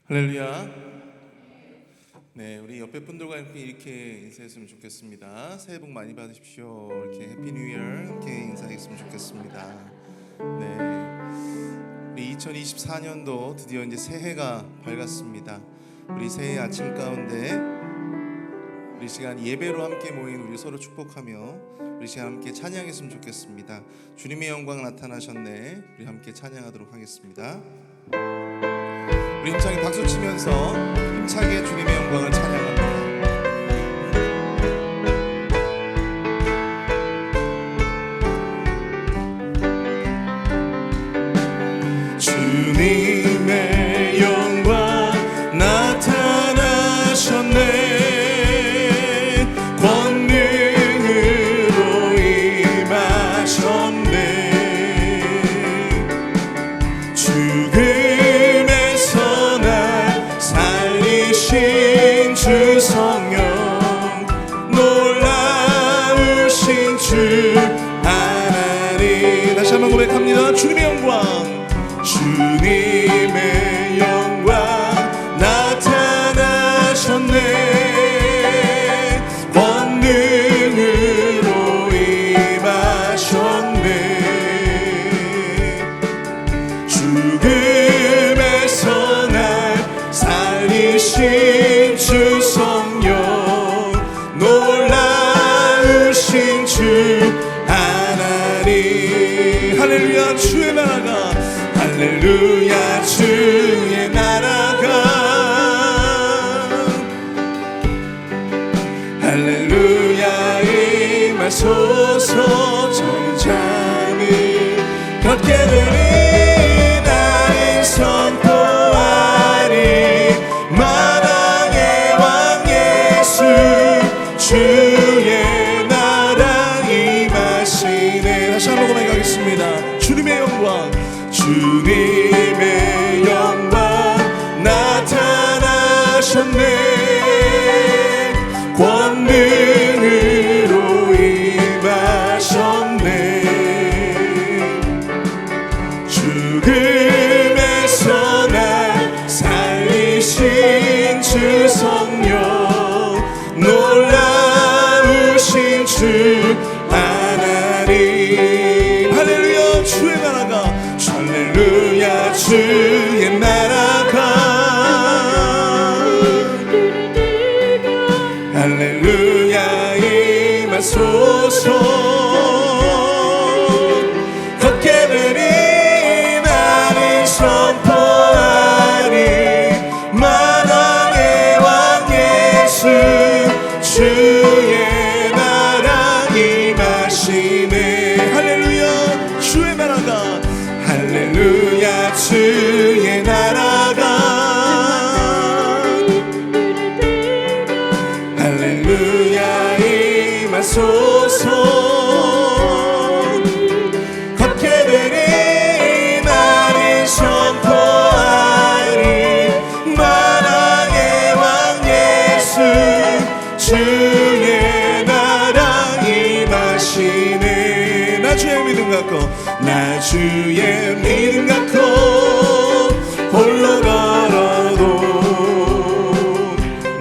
할렐루야. 네, 우리 옆에 분들과 함께 이렇게 인사했으면 좋겠습니다. 새해 복 많이 받으십시오. 이렇게 해피 뉴 이어 함께 인사했으면 좋겠습니다. 네, 우리 2024년도 드디어 이제 새해가 밝았습니다. 우리 새해 아침 가운데 우리 시간 예배로 함께 모인 우리 서로 축복하며 우리 시간 함께 찬양했으면 좋겠습니다. 주님의 영광 나타나셨네. 우리 함께 찬양하도록 하겠습니다. 우리 힘차게 박수 치면서 힘차게 주님의 영광을 찬양합니다. 주님의 영광 나타나셨네. 권능으로 임하셨네. 주 성령 놀라우신 주 하나님. 다시 한번 고백합니다. 주님의 영광, 주님의 영광 나타나셨네. 권능으로 임하셨네. 죽음에서 날 살리신 주 성령 놀라우신 주 하나님. 할렐루야. 주의 나라가, 할렐루야. 주의 나라가, 할렐루야. 임하소서. 전장을 걷게 되니 나는 선포하리. 만왕의 왕 예수 주의 나라 임하시네. 다시 한번 고백하겠습니다. 주님의 영광, 주님의 영광 나타나셨네. 권능으로 임하셨네. 죽음에서 날 살리신 주 성령 놀라우신 주 하나님. 할렐루야. 주의 나라가, 할렐루야. 주의 나라가, 할렐루야. 임하소서. 걷게 되니 나는 선포하리. 만왕의 왕 예수 주의 나라 임하시네. 할렐루야. 주의 나라가, 할렐루야. 주의 나라가, 할렐루야. 임하소서. 걷게 되니 나는 선포하리. 만왕의 왕 예수 주의 나라 임하시네. 나 주의 믿음 갖고, 나 주의 믿음 갖고 홀로 걸어도,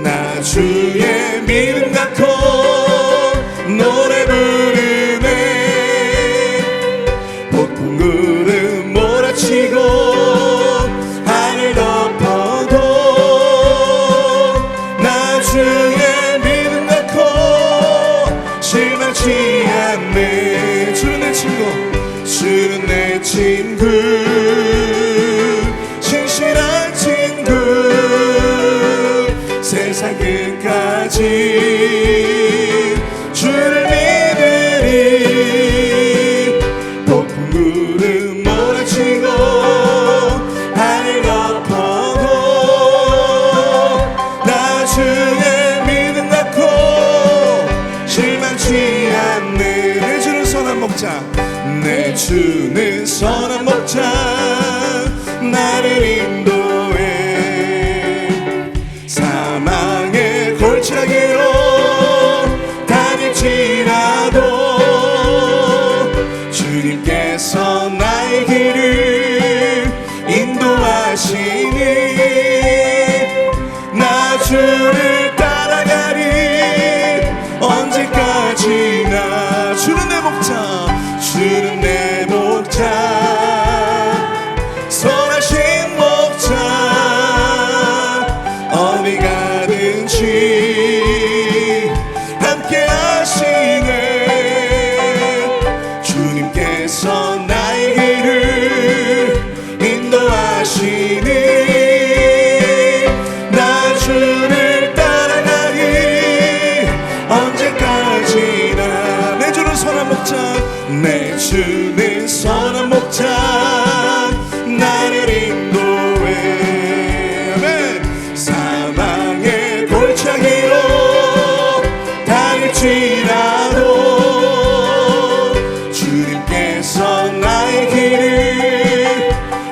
나 주의 믿음 갖고 노래 부르네. 폭풍 구름 몰아치고 하늘 덮어도 나 주의 믿음 갖고 실망치 않네. 주는 내 친구, 주는 내 친구, 신실한 친구. 세상 끝까지 주를 믿으리. 폭풍 구름 몰아치고 하늘 덮어도 나 주의 믿음 갖고 실망치 않네. 내 주는 선한 목자, 내 주는 선한 목자 나를 인도해. 사망의 골짜기로 주를 따라가리. 언제까지나 주는 내 목자, 주는 내 목자, 선하신 목자. 어디 가든지 함께 하시네. 주님께서 나의 길을 인도하시니 나 주를 따라가리. 언제까지나 내 주는 선한 목자, 내 주는 선한 목자, 나를 인도해. 아멘. 사망의 골짜기로 다닐지라도 주님께서 나의 길을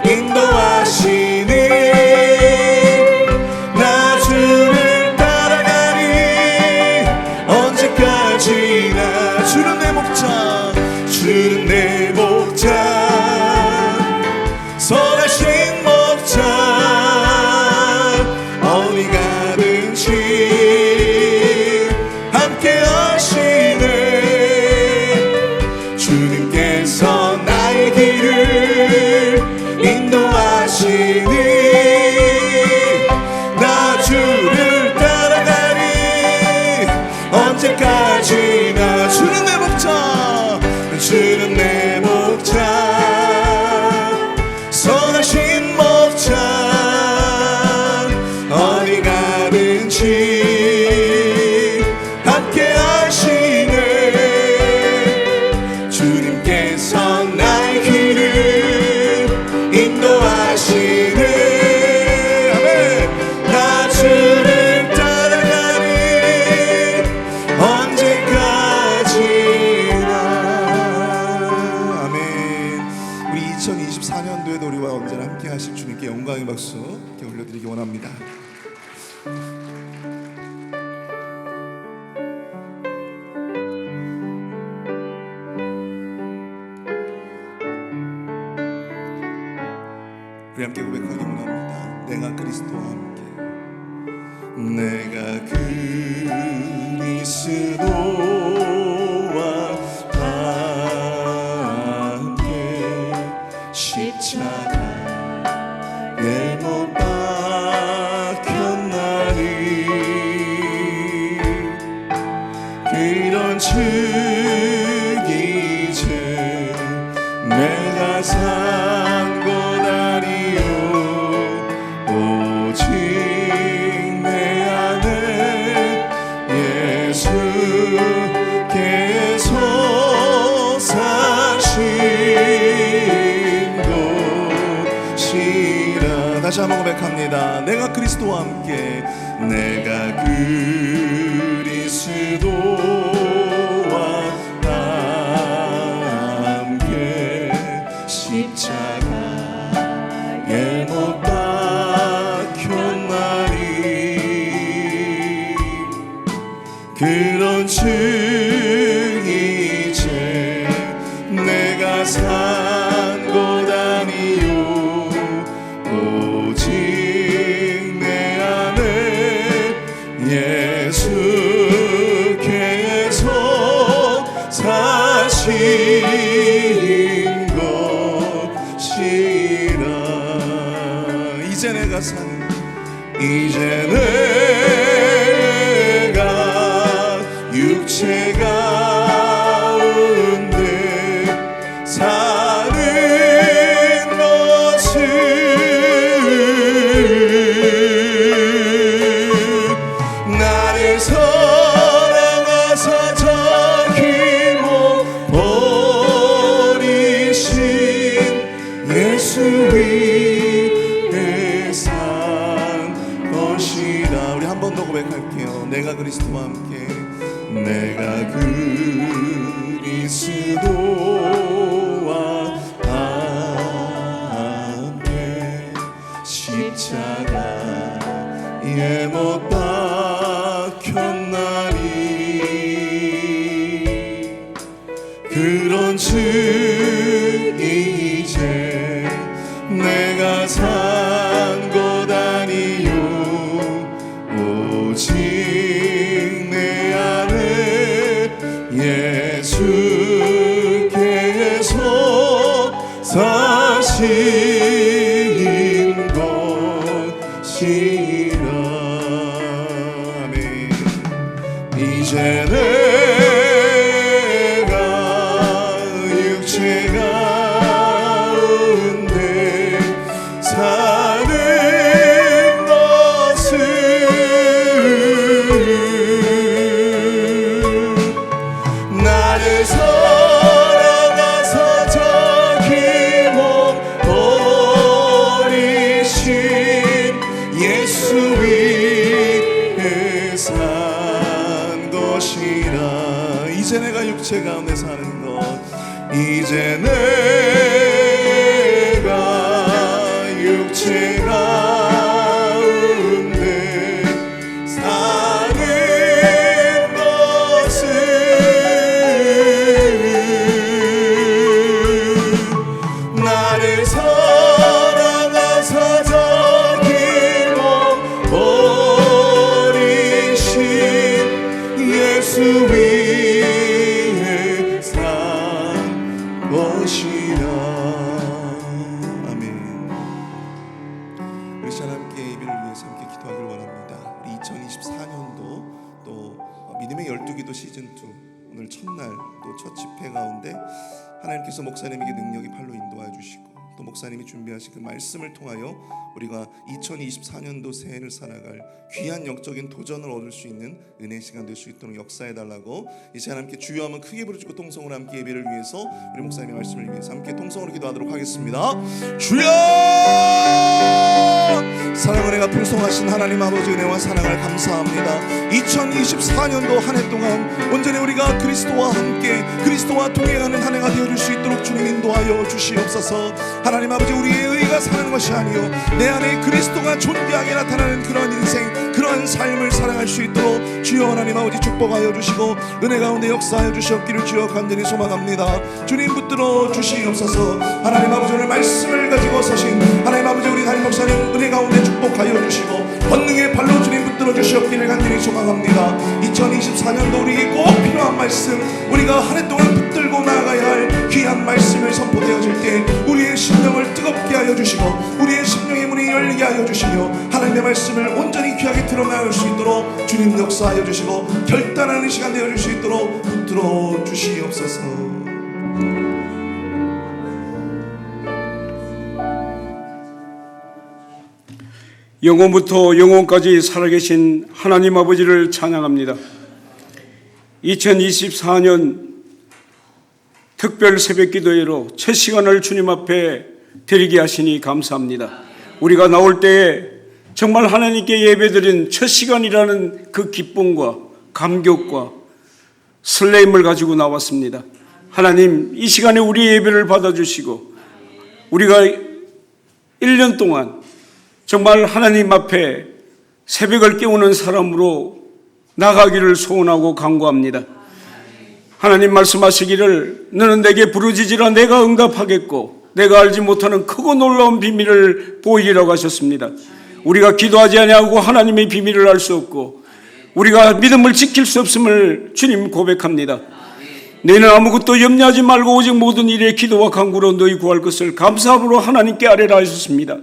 인도하시니 나 주를 따라가리. 언제까지나 주는 내 목자, 주는 내 목자, 선하신 목자. 어디 가든지 함께 하시네. 주님께서 나의 길을 인도하시니 나 주를 따라가리. 언제까지나 주는 내 목자, 주는 내 목자, 선하신 목자. 어디 가든지 함께 하시네. 주님께서 나의 길을 인도하시네. 아멘. 나 주를 따라가리. 언제까지나. 아멘. 우리 2024년도에도 우리와 언제나 함께 하실 주님께 영광의 박수 이렇게 올려드리기 원합니다. 우리 함께 고백하기 원합니다. 내가 그리스도와 함께, 내가 그리스도와 함께 십자가에 못 박혔나니. 그런 즉 이제 내가 산 것 아니요 오직 내 안에 예수께서 사신 것이라. 다시 한번 고백합니다. 내가 그리스도와 함께, 내가 그리스도와 함께 십자가에 못 박혔나니. 그런 즉 이제 내가 산 것 아니요 오직 내 안에 예수께서 사신 것이라. 이제 내가 사는, 이제 내가 육체 가운데 사는 것은 나를 사랑하사 자기 몸 버리신 예수 위에 산 것이다. 우리 한 번 더 고백할게요. 내가 그리스도와 함께, 내가 그리스도와 함께 십자가에 못 박혔나니. 그런 즉 이제 내가 산 것 아니요 오직 내 안에 예수께서 사신 것이라. 아멘. 이제 내가 육체 가운데 사는 것은 나를 사랑하사 자기 몸 버리신 예수 위에 산 것이라. 이제 내가 육체 가운데 사는 것, 이제 내가 육체 가운데 사는 것은 나를 사랑하사 자기 몸 버리신 예수 위에 산 것이라. 아멘. 우리 시간 함께 예배를 위해서 함께 기도하기를 원합니다. 우리 2024년도 또 믿음의 12기도 시즌2 오늘 첫날 또 첫 집회 가운데 하나님께서 목사님에게 능력이 팔로 인도하여 주시고 또 목사님이 준비하신 그 말씀을 통하여 우리가 2024년도 새해를 살아갈 귀한 영적인 도전을 얻을 수 있는 은혜 시간 될 수 있도록 역사해달라고 이 시간 함께 주여 한번 크게 부르짖고 통성으로 함께 예배를 위해서 우리 목사님의 말씀을 위해서 함께 통성으로 기도하도록 하겠습니다. 주여! 사랑 은혜가 풍성하신 하나님 아버지 은혜와 사랑을 감사합니다. 2024년도 한 해 동안 온전히 우리가 그리스도와 함께 그리스도와 동행하는 한 해가 되어줄 수 있도록 주님 인도하여 주시옵소서. 하나님 아버지 우리의 의가 사는 것이 아니요 내 안에 그리스도가 존귀하게 나타나는 그런 인생 그런 삶을 살아갈 수 있도록 주여 하나님 아버지 축복하여 주시고 은혜 가운데 역사하여 주시옵기를 주여 간절히 소망합니다. 주님 붙들어 주시옵소서. 하나님 아버지 오늘 말씀을 가지고 서신 하나님 아버지 우리 담임 목사님 은혜 가운데 축복하여 주시고 권능의 발로 주님 붙들어 주시옵기를 간절히 소망합니다. 2024년도 우리에게 꼭 필요한 말씀 우리가 한 해 동안 붙들고 나아가야 할 귀한 말씀을 선포되어질 때 우리의 심령을 뜨겁게 하여 주시고 우리의 심령의 문이 열리게 하여 주시며 하나님의 말씀을 온전히 귀하게 드러나올 수 있도록 주님 역사하여 주시고 결단하는 시간 되어줄 수 있도록 붙들어 주시옵소서. 영원부터 영원까지 살아계신 하나님 아버지를 찬양합니다. 2024년 특별 새벽기도회로 첫 시간을 주님 앞에 드리게 하시니 감사합니다. 우리가 나올 때에 정말 하나님께 예배드린 첫 시간이라는 그 기쁨과 감격과 설레임을 가지고 나왔습니다. 하나님 이 시간에 우리의 예배를 받아주시고 우리가 1년 동안 정말 하나님 앞에 새벽을 깨우는 사람으로 나가기를 소원하고 간구합니다. 하나님 말씀하시기를 너는 내게 부르짖으라 내가 응답하겠고 내가 알지 못하는 크고 놀라운 비밀을 보이리라고 하셨습니다. 우리가 기도하지 아니하고 하나님의 비밀을 알 수 없고 우리가 믿음을 지킬 수 없음을 주님 고백합니다. 너희는 아무것도 염려하지 말고 오직 모든 일에 기도와 간구로 너희 구할 것을 감사함으로 하나님께 아뢰라 하셨습니다.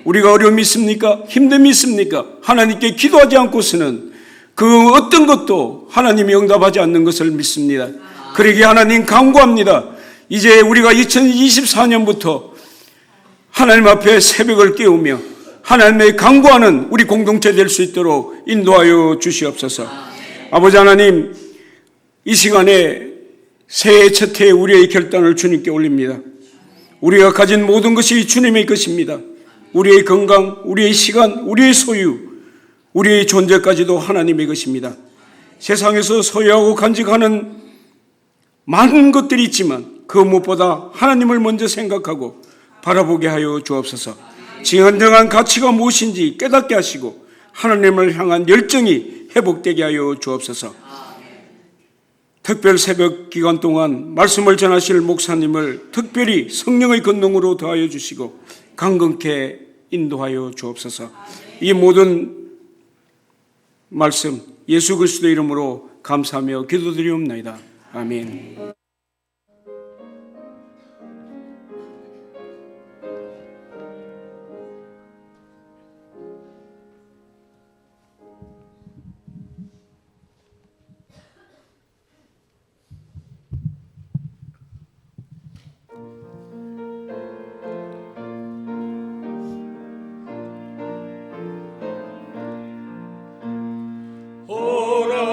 우리가 어려움이 있습니까? 힘듦이 있습니까? 하나님께 기도하지 않고서는 그 어떤 것도 하나님이 응답하지 않는 것을 믿습니다. 그러기에 하나님 간구합니다. 이제 우리가 2024년부터 하나님 앞에 새벽을 깨우며 하나님의 간구하는 우리 공동체 될 수 있도록 인도하여 주시옵소서. 아버지 하나님 이 시간에 새해 첫 해에 우리의 결단을 주님께 올립니다. 우리가 가진 모든 것이 주님의 것입니다. 우리의 건강, 우리의 시간, 우리의 소유, 우리의 존재까지도 하나님의 것입니다. 세상에서 소유하고 간직하는 많은 것들이 있지만 그 무엇보다 하나님을 먼저 생각하고 바라보게 하여 주옵소서. 진정한 가치가 무엇인지 깨닫게 하시고 하나님을 향한 열정이 회복되게 하여 주옵소서. 특별 새벽 기간 동안 말씀을 전하실 목사님을 특별히 성령의 권능으로 더하여 주시고 강건케 인도하여 주옵소서. 이 모든 말씀 예수 그리스도 이름으로 감사하며 기도드리옵나이다. 아멘.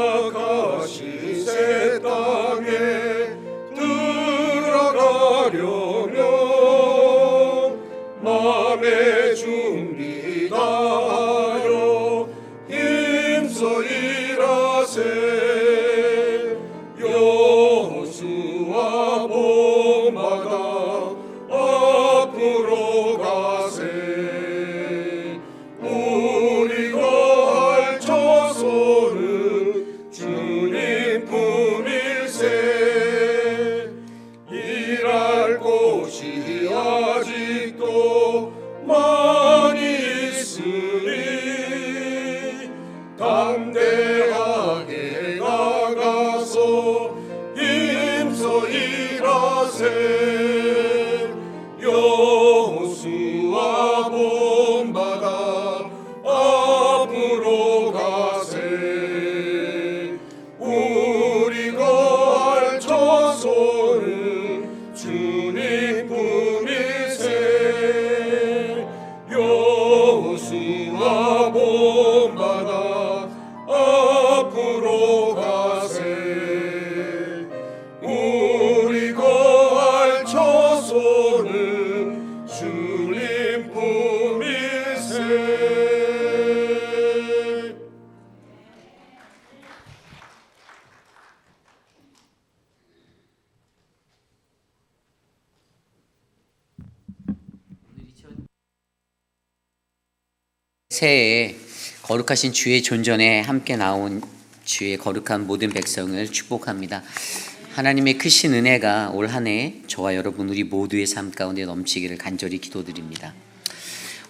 허락하신 새 땅에 들어가려면 맘의 준비 다하여 힘써 일하세. 여호수아 본받아 앞으로 가세. 우리 거할 처소는 주님 품일세. 일할 곳이 아직도 많이 있으니 담대하게 나가서 힘써 일하세. 여호수아 본받아 앞으로 가세. 우리 거할 처소는 주님 품일세. 여호수아 본받아 앞으로 가세. 우리 거할 처소는 주님 품일세. 새해에 거룩하신 주의 존전에 함께 나온 주의 거룩한 모든 백성을 축복합니다. 하나님의 크신 은혜가 올 한 해 저와 여러분 우리 모두의 삶 가운데 넘치기를 간절히 기도드립니다.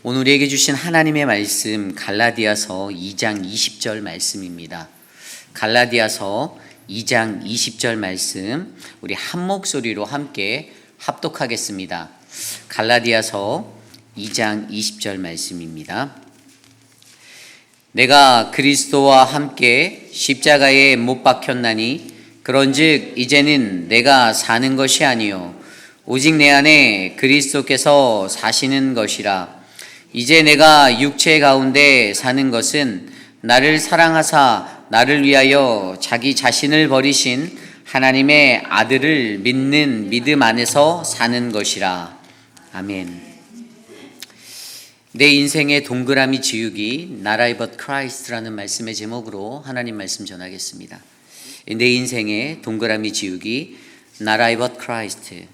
오늘 우리에게 주신 하나님의 말씀 갈라디아서 2장 20절 말씀입니다. 갈라디아서 2장 20절 말씀 우리 한 목소리로 함께 합독하겠습니다. 갈라디아서 2장 20절 말씀입니다. 내가 그리스도와 함께 십자가에 못 박혔나니 그런즉 이제는 내가 사는 것이 아니요 오직 내 안에 그리스도께서 사시는 것이라. 이제 내가 육체 가운데 사는 것은 나를 사랑하사 나를 위하여 자기 자신을 버리신 하나님의 아들을 믿는 믿음 안에서 사는 것이라. 아멘. 내 인생의 동그라미 지우기 나라의 but Christ라는 말씀의 제목으로 하나님 말씀 전하겠습니다. 내 인생의 동그라미 지우기 나라의 but Christ.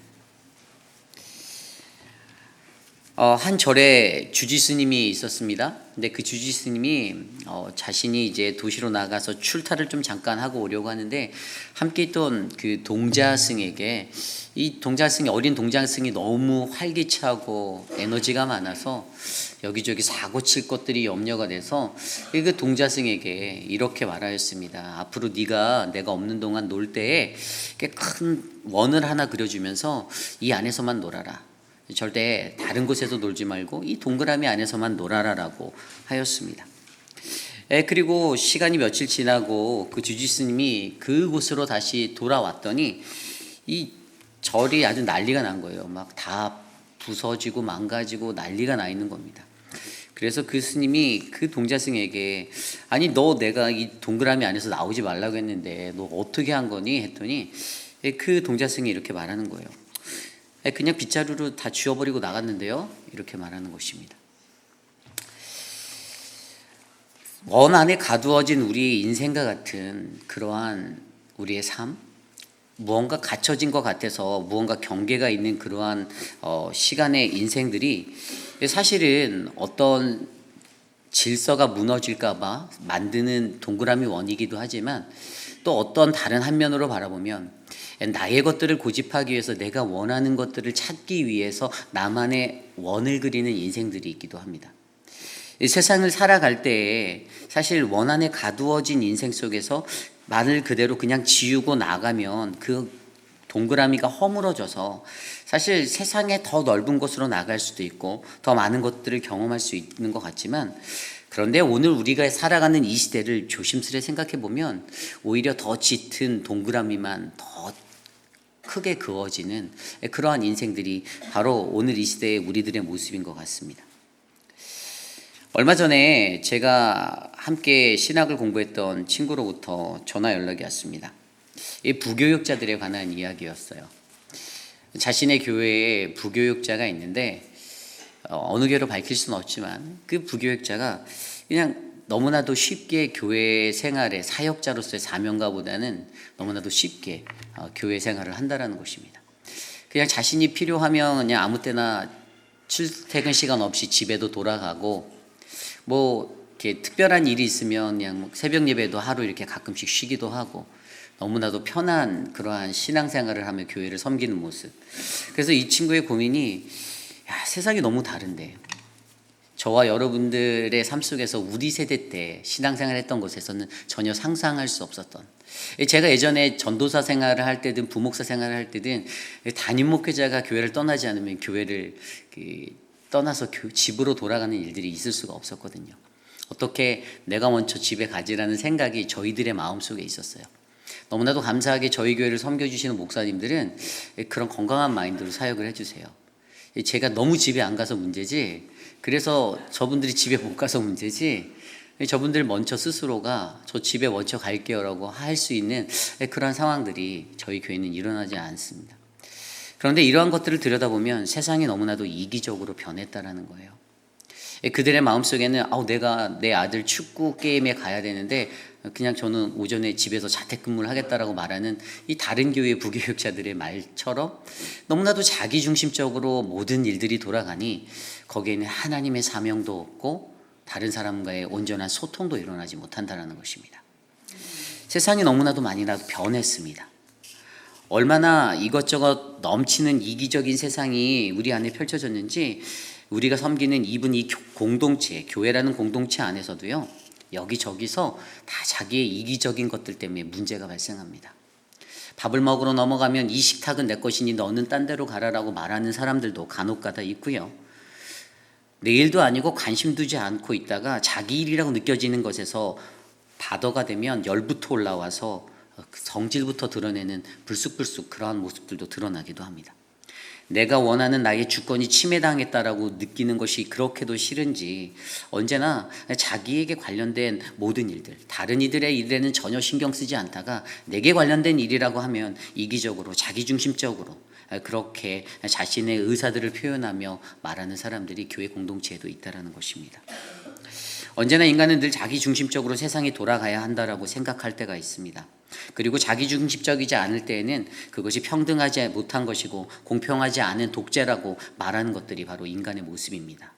한 절에 주지스님이 있었습니다. 근데 그 주지스님이 자신이 이제 도시로 나가서 출타를 좀 잠깐 하고 오려고 하는데 함께 있던 그 동자승에게 이 동자승이 어린 동자승이 너무 활기차고 에너지가 많아서 여기저기 사고 칠 것들이 염려가 돼서 그 동자승에게 이렇게 말하였습니다. 앞으로 네가 내가 없는 동안 놀 때에 큰 원을 하나 그려주면서 이 안에서만 놀아라. 절대 다른 곳에서 놀지 말고 이 동그라미 안에서만 놀아라라고 하였습니다. 그리고 시간이 며칠 지나고 그 주지스님이 그곳으로 다시 돌아왔더니 이 절이 아주 난리가 난 거예요. 막 다 부서지고 망가지고 난리가 나 있는 겁니다. 그래서 그 스님이 그 동자승에게 아니 너 내가 이 동그라미 안에서 나오지 말라고 했는데 너 어떻게 한 거니? 했더니 그 동자승이 이렇게 말하는 거예요. 그냥 빗자루로 다 쥐어버리고 나갔는데요. 이렇게 말하는 것입니다. 원 안에 가두어진 우리 인생과 같은 그러한 우리의 삶, 무언가 갇혀진 것 같아서 무언가 경계가 있는 그러한 시간의 인생들이 사실은 어떤 질서가 무너질까 봐 만드는 동그라미 원이기도 하지만 또 어떤 다른 한 면으로 바라보면 나의 것들을 고집하기 위해서 내가 원하는 것들을 찾기 위해서 나만의 원을 그리는 인생들이 있기도 합니다. 이 세상을 살아갈 때에 사실 원한에 가두어진 인생 속에서 말을 그대로 그냥 지우고 나가면 그 동그라미가 허물어져서 사실 세상에 더 넓은 곳으로 나갈 수도 있고 더 많은 것들을 경험할 수 있는 것 같지만, 그런데 오늘 우리가 살아가는 이 시대를 조심스레 생각해 보면 오히려 더 짙은 동그라미만 더 크게 그어지는 그러한 인생들이 바로 오늘 이 시대의 우리들의 모습인 것 같습니다. 얼마 전에 제가 함께 신학을 공부했던 친구로부터 전화 연락이 왔습니다. 이 부교육자들에 관한 이야기였어요. 자신의 교회에 부교육자가 있는데 어느 교회로 밝힐 수는 없지만 그 부교육자가 그냥 너무나도 쉽게 교회 생활의 사역자로서의 사명가보다는 너무나도 쉽게 교회 생활을 한다라는 것입니다. 그냥 자신이 필요하면 그냥 아무 때나 출퇴근 시간 없이 집에도 돌아가고, 뭐 이렇게 특별한 일이 있으면 그냥 새벽 예배도 하루 이렇게 가끔씩 쉬기도 하고, 너무나도 편한 그러한 신앙생활을 하며 교회를 섬기는 모습. 그래서 이 친구의 고민이, 세상이 너무 다른데 저와 여러분들의 삶 속에서 우리 세대 때 신앙생활 했던 것에서는 전혀 상상할 수 없었던, 제가 예전에 전도사 생활을 할 때든 부목사 생활을 할 때든 담임 목회자가 교회를 떠나지 않으면 교회를 떠나서 집으로 돌아가는 일들이 있을 수가 없었거든요. 어떻게 내가 먼저 집에 가지라는 생각이 저희들의 마음속에 있었어요. 너무나도 감사하게 저희 교회를 섬겨주시는 목사님들은 그런 건강한 마인드로 사역을 해주세요. 제가 너무 집에 안 가서 문제지, 그래서 저분들이 집에 못 가서 문제지, 저분들 먼저 스스로가 저 집에 먼저 갈게요 라고 할 수 있는 그런 상황들이 저희 교회는 일어나지 않습니다. 그런데 이러한 것들을 들여다보면 세상이 너무나도 이기적으로 변했다라는 거예요. 그들의 마음속에는 내가 내 아들 축구 게임에 가야 되는데 그냥 저는 오전에 집에서 자택근무를 하겠다라고 말하는 이 다른 교회 부교육자들의 말처럼 너무나도 자기중심적으로 모든 일들이 돌아가니 거기에는 하나님의 사명도 없고 다른 사람과의 온전한 소통도 일어나지 못한다는 것입니다. 세상이 너무나도 많이 변했습니다. 얼마나 이것저것 넘치는 이기적인 세상이 우리 안에 펼쳐졌는지, 우리가 섬기는 이 공동체, 교회라는 공동체 안에서도요, 여기저기서 다 자기의 이기적인 것들 때문에 문제가 발생합니다. 밥을 먹으러 넘어가면 이 식탁은 내 것이니 너는 딴 데로 가라라고 말하는 사람들도 간혹가다 있고요. 내 일도 아니고 관심 두지 않고 있다가 자기 일이라고 느껴지는 것에서 바더가 되면 열부터 올라와서 성질부터 드러내는 불쑥불쑥 그러한 모습들도 드러나기도 합니다. 내가 원하는 나의 주권이 침해당했다라고 느끼는 것이 그렇게도 싫은지 언제나 자기에게 관련된 모든 일들, 다른 이들의 일에는 전혀 신경 쓰지 않다가 내게 관련된 일이라고 하면 이기적으로 자기중심적으로 그렇게 자신의 의사들을 표현하며 말하는 사람들이 교회 공동체에도 있다는 것입니다. 언제나 인간은 늘 자기중심적으로 세상이 돌아가야 한다라고 생각할 때가 있습니다. 그리고 자기중심적이지 않을 때에는 그것이 평등하지 못한 것이고 공평하지 않은 독재라고 말하는 것들이 바로 인간의 모습입니다.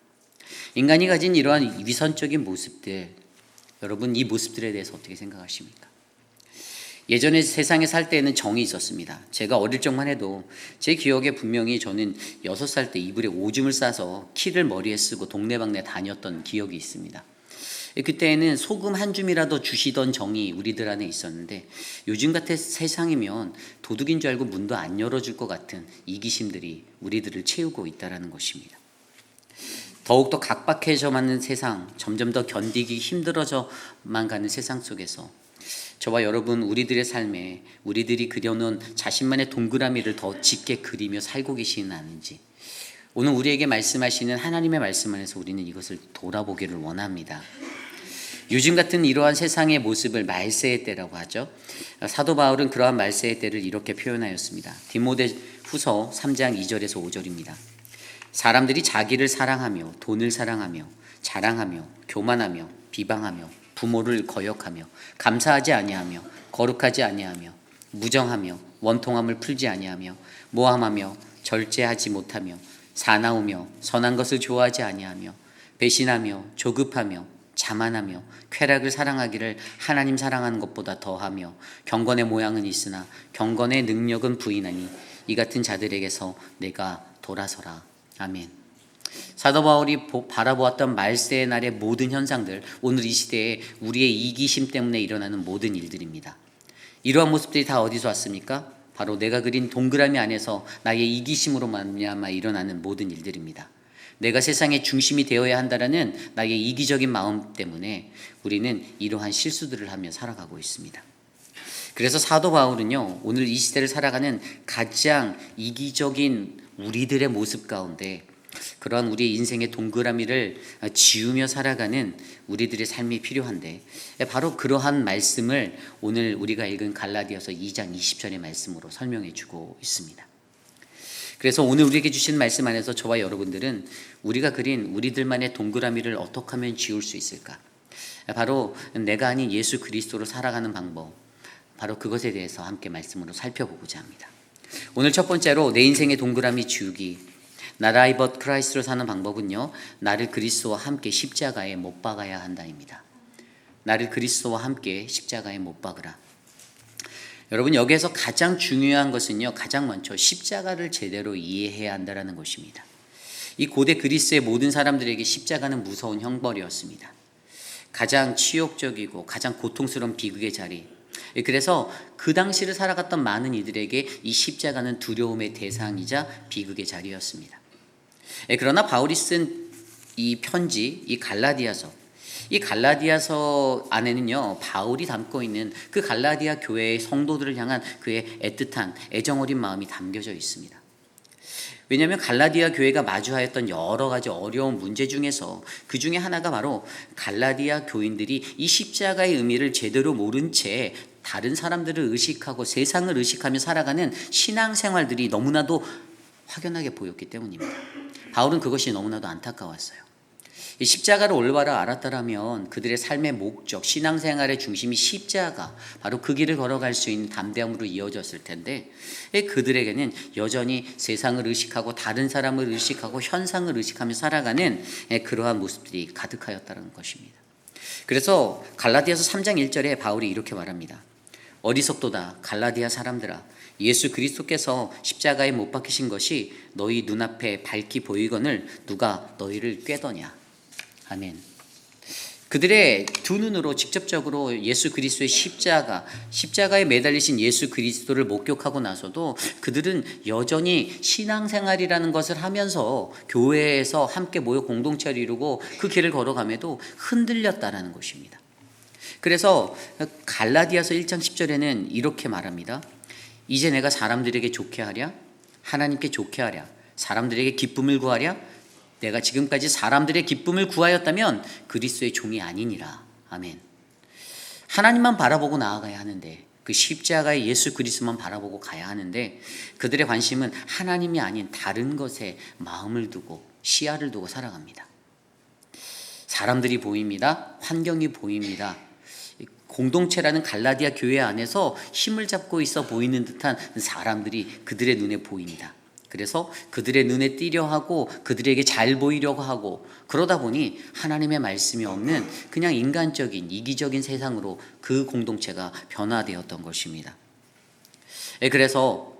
인간이 가진 이러한 위선적인 모습들, 여러분 이 모습들에 대해서 어떻게 생각하십니까? 예전에 세상에 살 때에는 정이 있었습니다. 제가 어릴 적만 해도 제 기억에 분명히 저는 6살 때 이불에 오줌을 싸서 키를 머리에 쓰고 동네방네 다녔던 기억이 있습니다. 그때에는 소금 한 줌이라도 주시던 정이 우리들 안에 있었는데, 요즘 같은 세상이면 도둑인 줄 알고 문도 안 열어줄 것 같은 이기심들이 우리들을 채우고 있다는 것입니다. 더욱더 각박해져만 세상, 점점 더 견디기 힘들어져만 가는 세상 속에서 저와 여러분, 우리들의 삶에 우리들이 그려놓은 자신만의 동그라미를 더 짙게 그리며 살고 계시는 않은지, 오늘 우리에게 말씀하시는 하나님의 말씀 안에서 우리는 이것을 돌아보기를 원합니다. 요즘 같은 이러한 세상의 모습을 말세의 때라고 하죠. 사도 바울은 그러한 말세의 때를 이렇게 표현하였습니다. 디모데 후서 3장 2절에서 5절입니다. 사람들이 자기를 사랑하며 돈을 사랑하며 자랑하며 교만하며 비방하며 부모를 거역하며 감사하지 아니하며 거룩하지 아니하며 무정하며 원통함을 풀지 아니하며 모함하며 절제하지 못하며 사나우며 선한 것을 좋아하지 아니하며 배신하며 조급하며 자만하며 쾌락을 사랑하기를 하나님 사랑하는 것보다 더하며 경건의 모양은 있으나 경건의 능력은 부인하니 이 같은 자들에게서 내가 돌아서라. 아멘. 사도 바울이 바라보았던 말세의 날의 모든 현상들, 오늘 이 시대에 우리의 이기심 때문에 일어나는 모든 일들입니다. 이러한 모습들이 다 어디서 왔습니까? 바로 내가 그린 동그라미 안에서 나의 이기심으로 말미암아 일어나는 모든 일들입니다. 내가 세상의 중심이 되어야 한다라는 나의 이기적인 마음 때문에 우리는 이러한 실수들을 하며 살아가고 있습니다. 그래서 사도 바울은요, 오늘 이 시대를 살아가는 가장 이기적인 우리들의 모습 가운데 그러한 우리의 인생의 동그라미를 지우며 살아가는 우리들의 삶이 필요한데, 바로 그러한 말씀을 오늘 우리가 읽은 갈라디아서 2장 20절의 말씀으로 설명해 주고 있습니다. 그래서 오늘 우리에게 주신 말씀 안에서 저와 여러분들은 우리가 그린 우리들만의 동그라미를 어떻게 하면 지울 수 있을까? 바로 내가 아닌 예수 그리스도로 살아가는 방법, 바로 그것에 대해서 함께 말씀으로 살펴보고자 합니다. 오늘 첫 번째로 내 인생의 동그라미 지우기, 나라이 벗 크라이스로 사는 방법은요, 나를 그리스도와 함께 십자가에 못 박아야 한다입니다. 나를 그리스도와 함께 십자가에 못 박으라. 여러분, 여기에서 가장 중요한 것은요, 가장 먼저 십자가를 제대로 이해해야 한다는 것입니다. 이 고대 그리스의 모든 사람들에게 십자가는 무서운 형벌이었습니다. 가장 치욕적이고 가장 고통스러운 비극의 자리. 그래서 그 당시를 살아갔던 많은 이들에게 이 십자가는 두려움의 대상이자 비극의 자리였습니다. 그러나 바울이 쓴 이 편지, 이 갈라디아서 안에는요, 바울이 담고 있는 그 갈라디아 교회의 성도들을 향한 그의 애틋한 애정어린 마음이 담겨져 있습니다. 왜냐하면 갈라디아 교회가 마주하였던 여러 가지 어려운 문제 중에서 그 중에 하나가 바로 갈라디아 교인들이 이 십자가의 의미를 제대로 모른 채 다른 사람들을 의식하고 세상을 의식하며 살아가는 신앙생활들이 너무나도 확연하게 보였기 때문입니다. 바울은 그것이 너무나도 안타까웠어요. 이 십자가를 올바로 알았더라면 그들의 삶의 목적, 신앙생활의 중심이 십자가, 바로 그 길을 걸어갈 수 있는 담대함으로 이어졌을 텐데, 그들에게는 여전히 세상을 의식하고 다른 사람을 의식하고 현상을 의식하며 살아가는 그러한 모습들이 가득하였다는 것입니다. 그래서 갈라디아서 3장 1절에 바울이 이렇게 말합니다. 어리석도다 갈라디아 사람들아, 예수 그리스도께서 십자가에 못 박히신 것이 너희 눈앞에 밝히 보이거늘 누가 너희를 꾀더냐. 아멘. 그들의 두 눈으로 직접적으로 예수 그리스도의 십자가에 매달리신 예수 그리스도를 목격하고 나서도 그들은 여전히 신앙생활이라는 것을 하면서 교회에서 함께 모여 공동체를 이루고 그 길을 걸어감에도 흔들렸다라는 것입니다. 그래서 갈라디아서 1장 10절에는 이렇게 말합니다. 이제 내가 사람들에게 좋게 하랴? 하나님께 좋게 하랴? 사람들에게 기쁨을 구하랴? 내가 지금까지 사람들의 기쁨을 구하였다면 그리스도의 종이 아니니라. 아멘. 하나님만 바라보고 나아가야 하는데, 그 십자가의 예수 그리스도만 바라보고 가야 하는데, 그들의 관심은 하나님이 아닌 다른 것에 마음을 두고 시야를 두고 살아갑니다. 사람들이 보입니다. 환경이 보입니다. 공동체라는 갈라디아 교회 안에서 힘을 잡고 있어 보이는 듯한 사람들이 그들의 눈에 보입니다. 그래서 그들의 눈에 띄려 하고 그들에게 잘 보이려고 하고, 그러다 보니 하나님의 말씀이 없는 그냥 인간적인 이기적인 세상으로 그 공동체가 변화되었던 것입니다. 그래서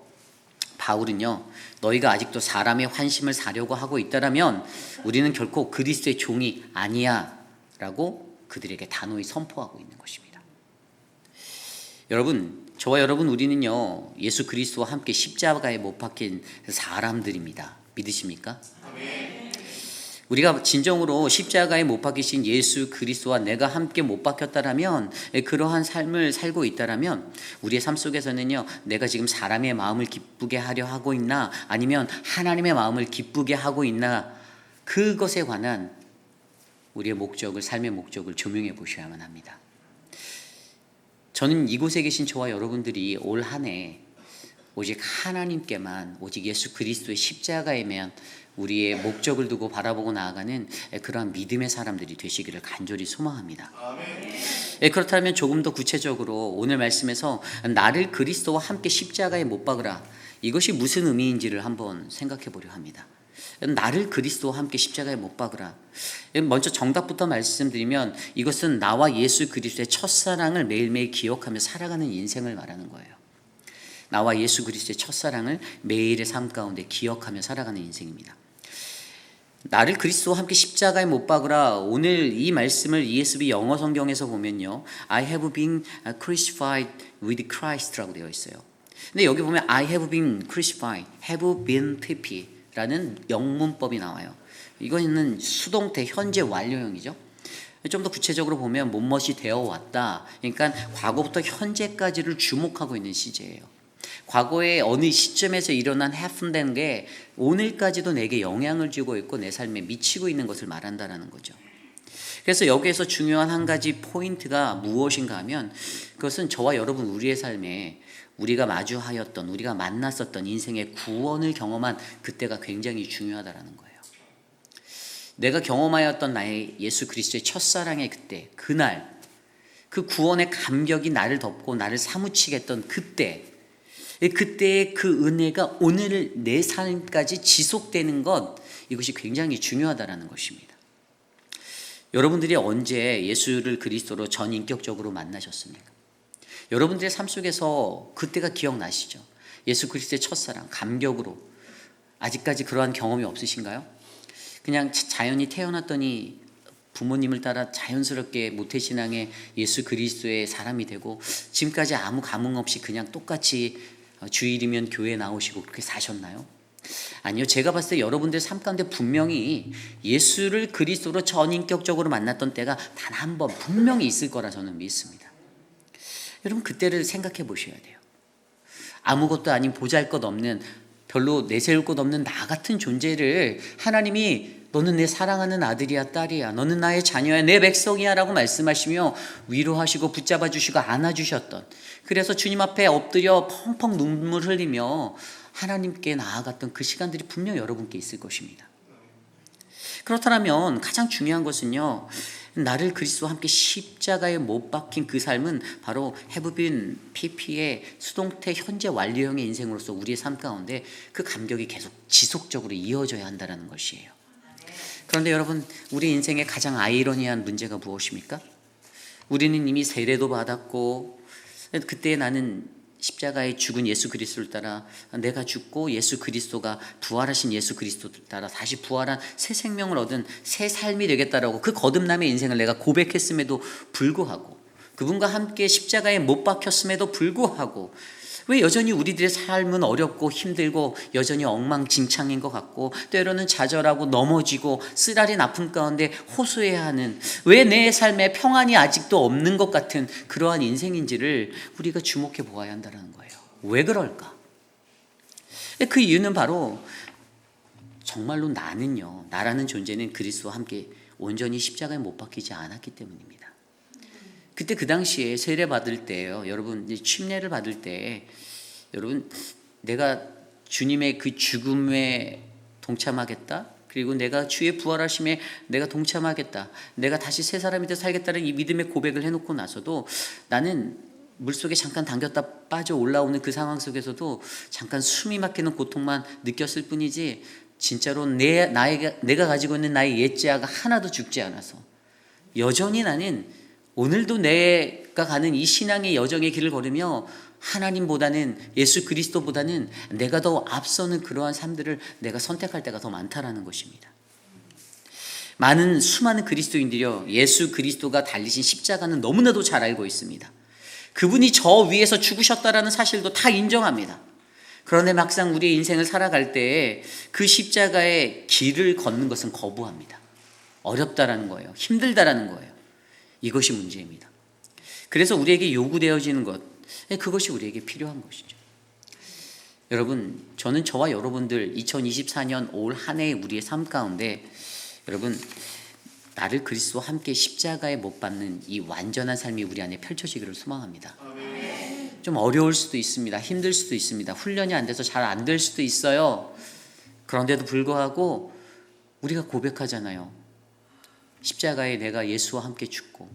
바울은요, 너희가 아직도 사람의 환심을 사려고 하고 있다라면 우리는 결코 그리스도의 종이 아니야 라고 그들에게 단호히 선포하고 있는 것입니다. 여러분, 저와 여러분, 우리는요, 예수 그리스도와 함께 십자가에 못 박힌 사람들입니다. 믿으십니까? 아멘. 우리가 진정으로 십자가에 못 박히신 예수 그리스도와 내가 함께 못 박혔다라면, 그러한 삶을 살고 있다라면 우리의 삶 속에서는요, 내가 지금 사람의 마음을 기쁘게 하려 하고 있나, 아니면 하나님의 마음을 기쁘게 하고 있나, 그것에 관한 우리의 목적을, 삶의 목적을 조명해 보셔야만 합니다. 저는 이곳에 계신 저와 여러분들이 올 한 해 오직 하나님께만, 오직 예수 그리스도의 십자가에만 우리의 목적을 두고 바라보고 나아가는 그러한 믿음의 사람들이 되시기를 간절히 소망합니다. 아멘. 그렇다면 조금 더 구체적으로 오늘 말씀에서 나를 그리스도와 함께 십자가에 못 박으라, 이것이 무슨 의미인지를 한번 생각해 보려 합니다. 나를 그리스도와 함께 십자가에 못 박으라. 먼저 정답부터 말씀드리면 이것은 나와 예수 그리스도의 첫사랑을 매일매일 기억하며 살아가는 인생을 말하는 거예요. 나와 예수 그리스도의 첫사랑을 매일의 삶 가운데 기억하며 살아가는 인생입니다. 나를 그리스도와 함께 십자가에 못 박으라. 오늘 이 말씀을 ESV 영어 성경에서 보면요, I have been crucified with Christ라고 되어 있어요. 근데 여기 보면 I have been crucified, have been pp라는 영문법이 나와요. 이거는 수동태 현재 완료형이죠. 좀 더 구체적으로 보면 뭐뭇이 되어 왔다. 그러니까 과거부터 현재까지를 주목하고 있는 시제예요. 과거의 어느 시점에서 일어난 happened 게 오늘까지도 내게 영향을 주고 있고 내 삶에 미치고 있는 것을 말한다라는 거죠. 그래서 여기에서 중요한 한 가지 포인트가 무엇인가 하면 그것은 저와 여러분 우리의 삶에 우리가 마주하였던, 우리가 만났었던 인생의 구원을 경험한 그때가 굉장히 중요하다라는 거예요. 내가 경험하였던 나의 예수 그리스도의 첫사랑의 그때, 그날, 그 구원의 감격이 나를 덮고 나를 사무치게 했던 그때의 그 은혜가 오늘 내 삶까지 지속되는 것, 이것이 굉장히 중요하다라는 것입니다. 여러분들이 언제 예수를 그리스도로 전인격적으로 만나셨습니까? 여러분들의 삶 속에서 그때가 기억나시죠? 예수 그리스도의 첫사랑, 감격으로. 아직까지 그러한 경험이 없으신가요? 그냥 자연히 태어났더니 부모님을 따라 자연스럽게 모태신앙의 예수 그리스도의 사람이 되고 지금까지 아무 감흥 없이 그냥 똑같이 주일이면 교회 나오시고 그렇게 사셨나요? 아니요. 제가 봤을 때 여러분들 삶 가운데 분명히 예수를 그리스도로 전인격적으로 만났던 때가 단 한 번 분명히 있을 거라 저는 믿습니다. 여러분 그때를 생각해 보셔야 돼요. 아무것도 아닌 보잘것없는, 별로 내세울 것 없는 나 같은 존재를 하나님이 너는 내 사랑하는 아들이야, 딸이야, 너는 나의 자녀야, 내 백성이야 라고 말씀하시며 위로하시고 붙잡아 주시고 안아주셨던, 그래서 주님 앞에 엎드려 펑펑 눈물 흘리며 하나님께 나아갔던 그 시간들이 분명 여러분께 있을 것입니다. 그렇다면 가장 중요한 것은요, 나를 그리스도와 함께 십자가에 못 박힌 그 삶은 바로 have been pp의 수동태 현재 완료형의 인생으로서 우리의 삶 가운데 그 감격이 계속 지속적으로 이어져야 한다는 것이에요. 그런데 여러분, 우리 인생의 가장 아이러니한 문제가 무엇입니까? 우리는 이미 세례도 받았고 그때 나는 십자가에 죽은 예수 그리스도를 따라 내가 죽고 예수 그리스도가 부활하신 예수 그리스도를 따라 다시 부활한 새 생명을 얻은 새 삶이 되겠다라고 그 거듭남의 인생을 내가 고백했음에도 불구하고, 그분과 함께 십자가에 못 박혔음에도 불구하고 왜 여전히 우리들의 삶은 어렵고 힘들고 여전히 엉망진창인 것 같고 때로는 좌절하고 넘어지고 쓰라린 아픔 가운데 호소해야 하는, 왜 내 삶에 평안이 아직도 없는 것 같은 그러한 인생인지를 우리가 주목해 보아야 한다는 거예요. 왜 그럴까? 그 이유는 바로 정말로 나라는 존재는 그리스도와 함께 온전히 십자가에 못 박히지 않았기 때문입니다. 그때 그 당시에 세례 받을 때요, 여러분 이제 침례를 받을 때 여러분 내가 주님의 그 죽음에 동참하겠다, 그리고 내가 주의 부활하심에 내가 동참하겠다, 내가 다시 새 사람이 되어 살겠다는 이 믿음의 고백을 해놓고 나서도 나는 물속에 잠깐 당겼다 빠져 올라오는 그 상황 속에서도 잠깐 숨이 막히는 고통만 느꼈을 뿐이지 진짜로 내가 가지고 있는 나의 옛자아가 하나도 죽지 않아서 여전히 나는 오늘도 내가 가는 이 신앙의 여정의 길을 걸으며 하나님보다는, 예수 그리스도보다는 내가 더 앞서는 그러한 삶들을 내가 선택할 때가 더 많다라는 것입니다. 수많은 그리스도인들이요, 예수 그리스도가 달리신 십자가는 너무나도 잘 알고 있습니다. 그분이 저 위에서 죽으셨다라는 사실도 다 인정합니다. 그런데 막상 우리의 인생을 살아갈 때 그 십자가의 길을 걷는 것은 거부합니다. 어렵다라는 거예요. 힘들다라는 거예요. 이것이 문제입니다. 그래서 우리에게 요구되어지는 것, 그것이 우리에게 필요한 것이죠. 여러분, 저는 저와 여러분들 2024년 올 한 해의 우리의 삶 가운데 여러분 나를 그리스도와 함께 십자가에 못 박는 이 완전한 삶이 우리 안에 펼쳐지기를 소망합니다. 좀 어려울 수도 있습니다. 힘들 수도 있습니다. 훈련이 안 돼서 잘 안 될 수도 있어요. 그런데도 불구하고 우리가 고백하잖아요. 십자가에 내가 예수와 함께 죽고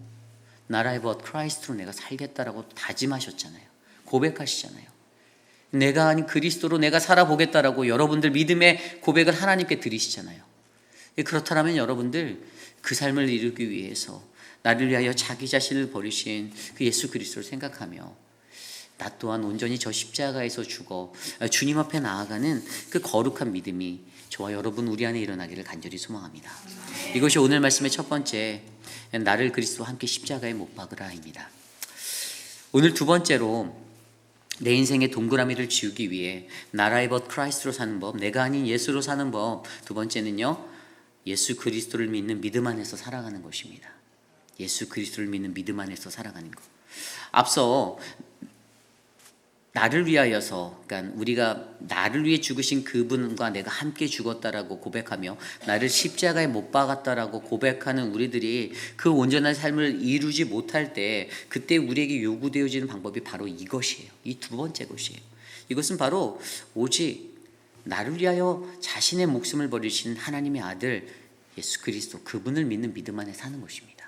나라의 벗 크라이스트로 내가 살겠다라고 다짐하셨잖아요. 고백하시잖아요. 내가 아닌 그리스도로 내가 살아보겠다라고 여러분들 믿음의 고백을 하나님께 드리시잖아요. 그렇다면 여러분들 그 삶을 이루기 위해서 나를 위하여 자기 자신을 버리신 그 예수 그리스도를 생각하며 나 또한 온전히 저 십자가에서 죽어 주님 앞에 나아가는 그 거룩한 믿음이 저와 여러분 우리 안에 일어나기를 간절히 소망합니다. 이것이 오늘 말씀의 첫 번째, 나를 그리스도와 함께 십자가에 못 박으라입니다. 오늘 두 번째로 내 인생의 동그라미를 지우기 위해 나라의 벗 크라이스트로 사는 법, 내가 아닌 예수로 사는 법. 두 번째는요, 예수 그리스도를 믿는 믿음 안에서 살아가는 것입니다. 예수 그리스도를 믿는 믿음 안에서 살아가는 것. 앞서 나를 위하여서, 그러니까 우리가 나를 위해 죽으신 그분과 내가 함께 죽었다라고 고백하며 나를 십자가에 못 박았다라고 고백하는 우리들이 그 온전한 삶을 이루지 못할 때 그때 우리에게 요구되어지는 방법이 바로 이것이에요. 이 두 번째 것이에요. 이것은 바로 오직 나를 위하여 자신의 목숨을 버리신 하나님의 아들 예수 그리스도, 그분을 믿는 믿음 안에 사는 것입니다.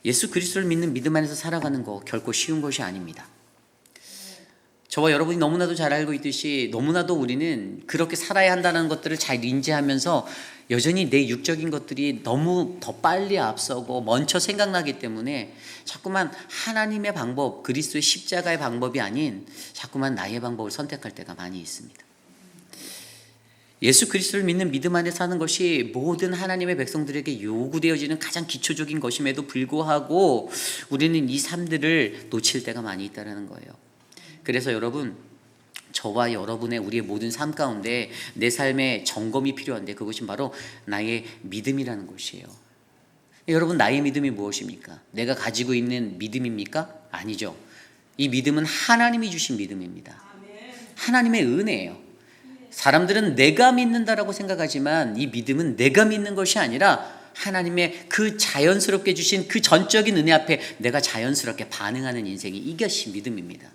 예수 그리스도를 믿는 믿음 안에서 살아가는 거 결코 쉬운 것이 아닙니다. 저와 여러분이 너무나도 잘 알고 있듯이 너무나도 우리는 그렇게 살아야 한다는 것들을 잘 인지하면서 여전히 내 육적인 것들이 너무 더 빨리 앞서고 먼저 생각나기 때문에 자꾸만 하나님의 방법, 그리스도의 십자가의 방법이 아닌 자꾸만 나의 방법을 선택할 때가 많이 있습니다. 예수 그리스도를 믿는 믿음 안에 사는 것이 모든 하나님의 백성들에게 요구되어지는 가장 기초적인 것임에도 불구하고 우리는 이 삶들을 놓칠 때가 많이 있다는 거예요. 그래서 여러분, 저와 여러분의 우리의 모든 삶 가운데 내 삶에 점검이 필요한데 그것이 바로 나의 믿음이라는 것이에요. 여러분, 나의 믿음이 무엇입니까? 내가 가지고 있는 믿음입니까? 아니죠. 이 믿음은 하나님이 주신 믿음입니다. 하나님의 은혜예요. 사람들은 내가 믿는다라고 생각하지만 이 믿음은 내가 믿는 것이 아니라 하나님의 그 자연스럽게 주신 그 전적인 은혜 앞에 내가 자연스럽게 반응하는 인생이 이것이 믿음입니다.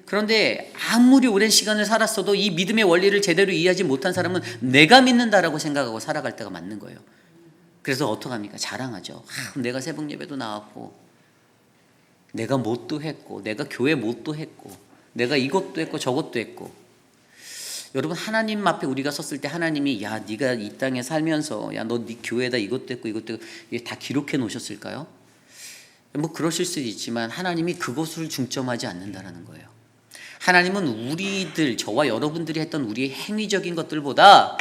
그런데 아무리 오랜 시간을 살았어도 이 믿음의 원리를 제대로 이해하지 못한 사람은 내가 믿는다라고 생각하고 살아갈 때가 맞는 거예요. 그래서 어떡합니까? 자랑하죠. 내가 새벽 예배도 나왔고, 내가 못도 했고, 내가 교회 못도 했고, 내가 이것도 했고 저것도 했고. 여러분, 하나님 앞에 우리가 섰을 때 하나님이 야, 네가 이 땅에 살면서 야, 너 네 교회에다 이것도 했고 이것도 했고, 이게 다 기록해 놓으셨을까요? 뭐 그러실 수도 있지만 하나님이 그것을 중점하지 않는다라는 거예요. 하나님은 우리들, 저와 여러분들이 했던 우리의 행위적인 것들보다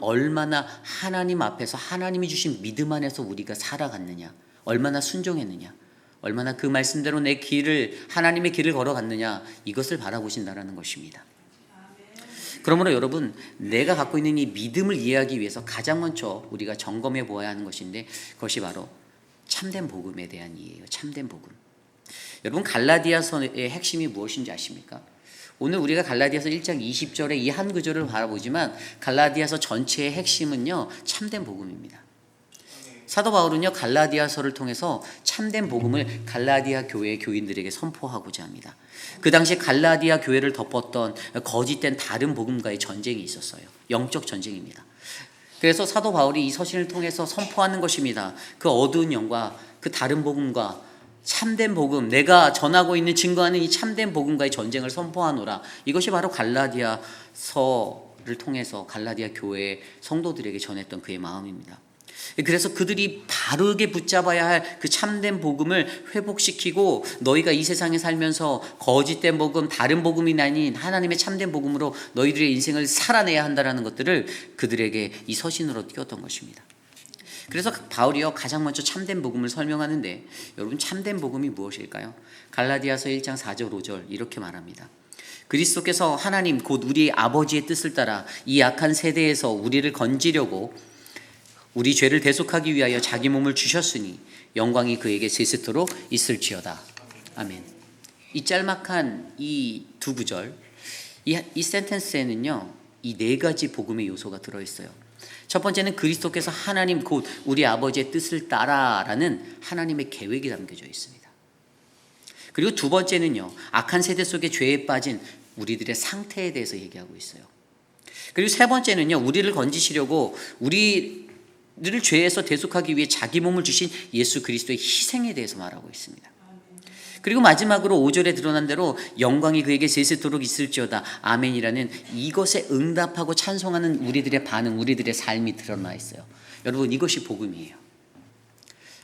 얼마나 하나님 앞에서 하나님이 주신 믿음 안에서 우리가 살아갔느냐, 얼마나 순종했느냐, 얼마나 그 말씀대로 내 길을, 하나님의 길을 걸어갔느냐, 이것을 바라보신다라는 것입니다. 그러므로 여러분, 내가 갖고 있는 이 믿음을 이해하기 위해서 가장 먼저 우리가 점검해 보아야 하는 것인데 그것이 바로 참된 복음에 대한 이해예요. 참된 복음. 여러분, 갈라디아서의 핵심이 무엇인지 아십니까? 오늘 우리가 갈라디아서 1장 20절의 이 한 구절을 바라보지만 갈라디아서 전체의 핵심은요, 참된 복음입니다. 사도 바울은요, 갈라디아서를 통해서 참된 복음을 갈라디아 교회의 교인들에게 선포하고자 합니다. 그 당시 갈라디아 교회를 덮었던 거짓된 다른 복음과의 전쟁이 있었어요. 영적 전쟁입니다. 그래서 사도 바울이 이 서신을 통해서 선포하는 것입니다. 그 어두운 영과 그 다른 복음과 참된 복음, 내가 전하고 있는 증거하는 이 참된 복음과의 전쟁을 선포하노라. 이것이 바로 갈라디아서를 통해서 갈라디아 교회의 성도들에게 전했던 그의 마음입니다. 그래서 그들이 바르게 붙잡아야 할 그 참된 복음을 회복시키고 너희가 이 세상에 살면서 거짓된 복음, 다른 복음이 아닌 하나님의 참된 복음으로 너희들의 인생을 살아내야 한다는 것들을 그들에게 이 서신으로 띄웠던 것입니다. 그래서 바울이요, 가장 먼저 참된 복음을 설명하는데 여러분, 참된 복음이 무엇일까요? 갈라디아서 1장 4절 5절 이렇게 말합니다. 그리스도께서 하나님 곧 우리 아버지의 뜻을 따라 이 악한 세대에서 우리를 건지려고 우리 죄를 대속하기 위하여 자기 몸을 주셨으니 영광이 그에게 세세토록 있을지어다. 아멘. 이 짤막한 이 두 구절, 이 센텐스에는요, 이 네 가지 복음의 요소가 들어있어요. 첫 번째는 그리스도께서 하나님 곧 우리 아버지의 뜻을 따라라는 하나님의 계획이 담겨져 있습니다. 그리고 두 번째는요, 악한 세대 속에 죄에 빠진 우리들의 상태에 대해서 얘기하고 있어요. 그리고 세 번째는요, 우리를 건지시려고 우리를 죄에서 대속하기 위해 자기 몸을 주신 예수 그리스도의 희생에 대해서 말하고 있습니다. 그리고 마지막으로 5절에 드러난 대로 영광이 그에게 세세토록 있을지어다. 아멘이라는 이것에 응답하고 찬송하는 우리들의 반응, 우리들의 삶이 드러나 있어요. 여러분, 이것이 복음이에요.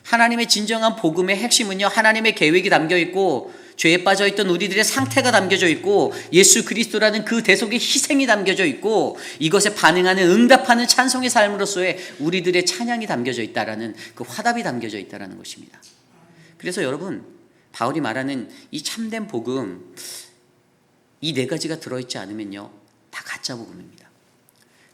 하나님의 진정한 복음의 핵심은요, 하나님의 계획이 담겨 있고 죄에 빠져 있던 우리들의 상태가 담겨져 있고 예수 그리스도라는 그 대속의 희생이 담겨져 있고 이것에 반응하는 응답하는 찬송의 삶으로서의 우리들의 찬양이 담겨져 있다라는 그 화답이 담겨져 있다라는 것입니다. 그래서 여러분, 바울이 말하는 이 참된 복음, 이 네 가지가 들어있지 않으면요, 다 가짜 복음입니다.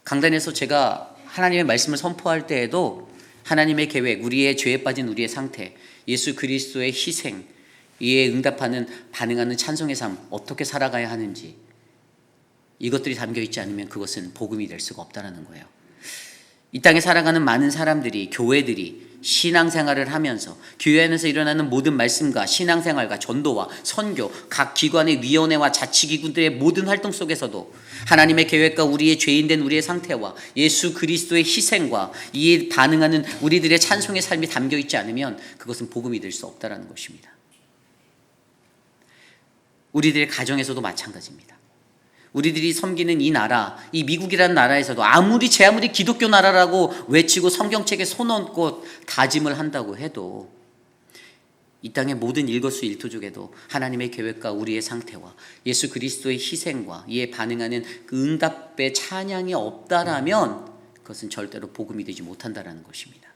강단에서 제가 하나님의 말씀을 선포할 때에도 하나님의 계획, 우리의 죄에 빠진 우리의 상태, 예수 그리스도의 희생, 이에 응답하는 반응하는 찬송의 삶, 어떻게 살아가야 하는지, 이것들이 담겨있지 않으면 그것은 복음이 될 수가 없다는 거예요. 이 땅에 살아가는 많은 사람들이, 교회들이 신앙생활을 하면서 교회 안에서 일어나는 모든 말씀과 신앙생활과 전도와 선교, 각 기관의 위원회와 자치기구들의 모든 활동 속에서도 하나님의 계획과 우리의 죄인된 우리의 상태와 예수 그리스도의 희생과 이에 반응하는 우리들의 찬송의 삶이 담겨있지 않으면 그것은 복음이 될 수 없다는 것입니다. 우리들의 가정에서도 마찬가지입니다. 우리들이 섬기는 이 나라, 이 미국이라는 나라에서도 아무리 기독교 나라라고 외치고 성경책에 손 얹고 다짐을 한다고 해도 이 땅의 모든 일거수일투족에도 하나님의 계획과 우리의 상태와 예수 그리스도의 희생과 이에 반응하는 그 응답의 찬양이 없다라면 그것은 절대로 복음이 되지 못한다라는 것입니다.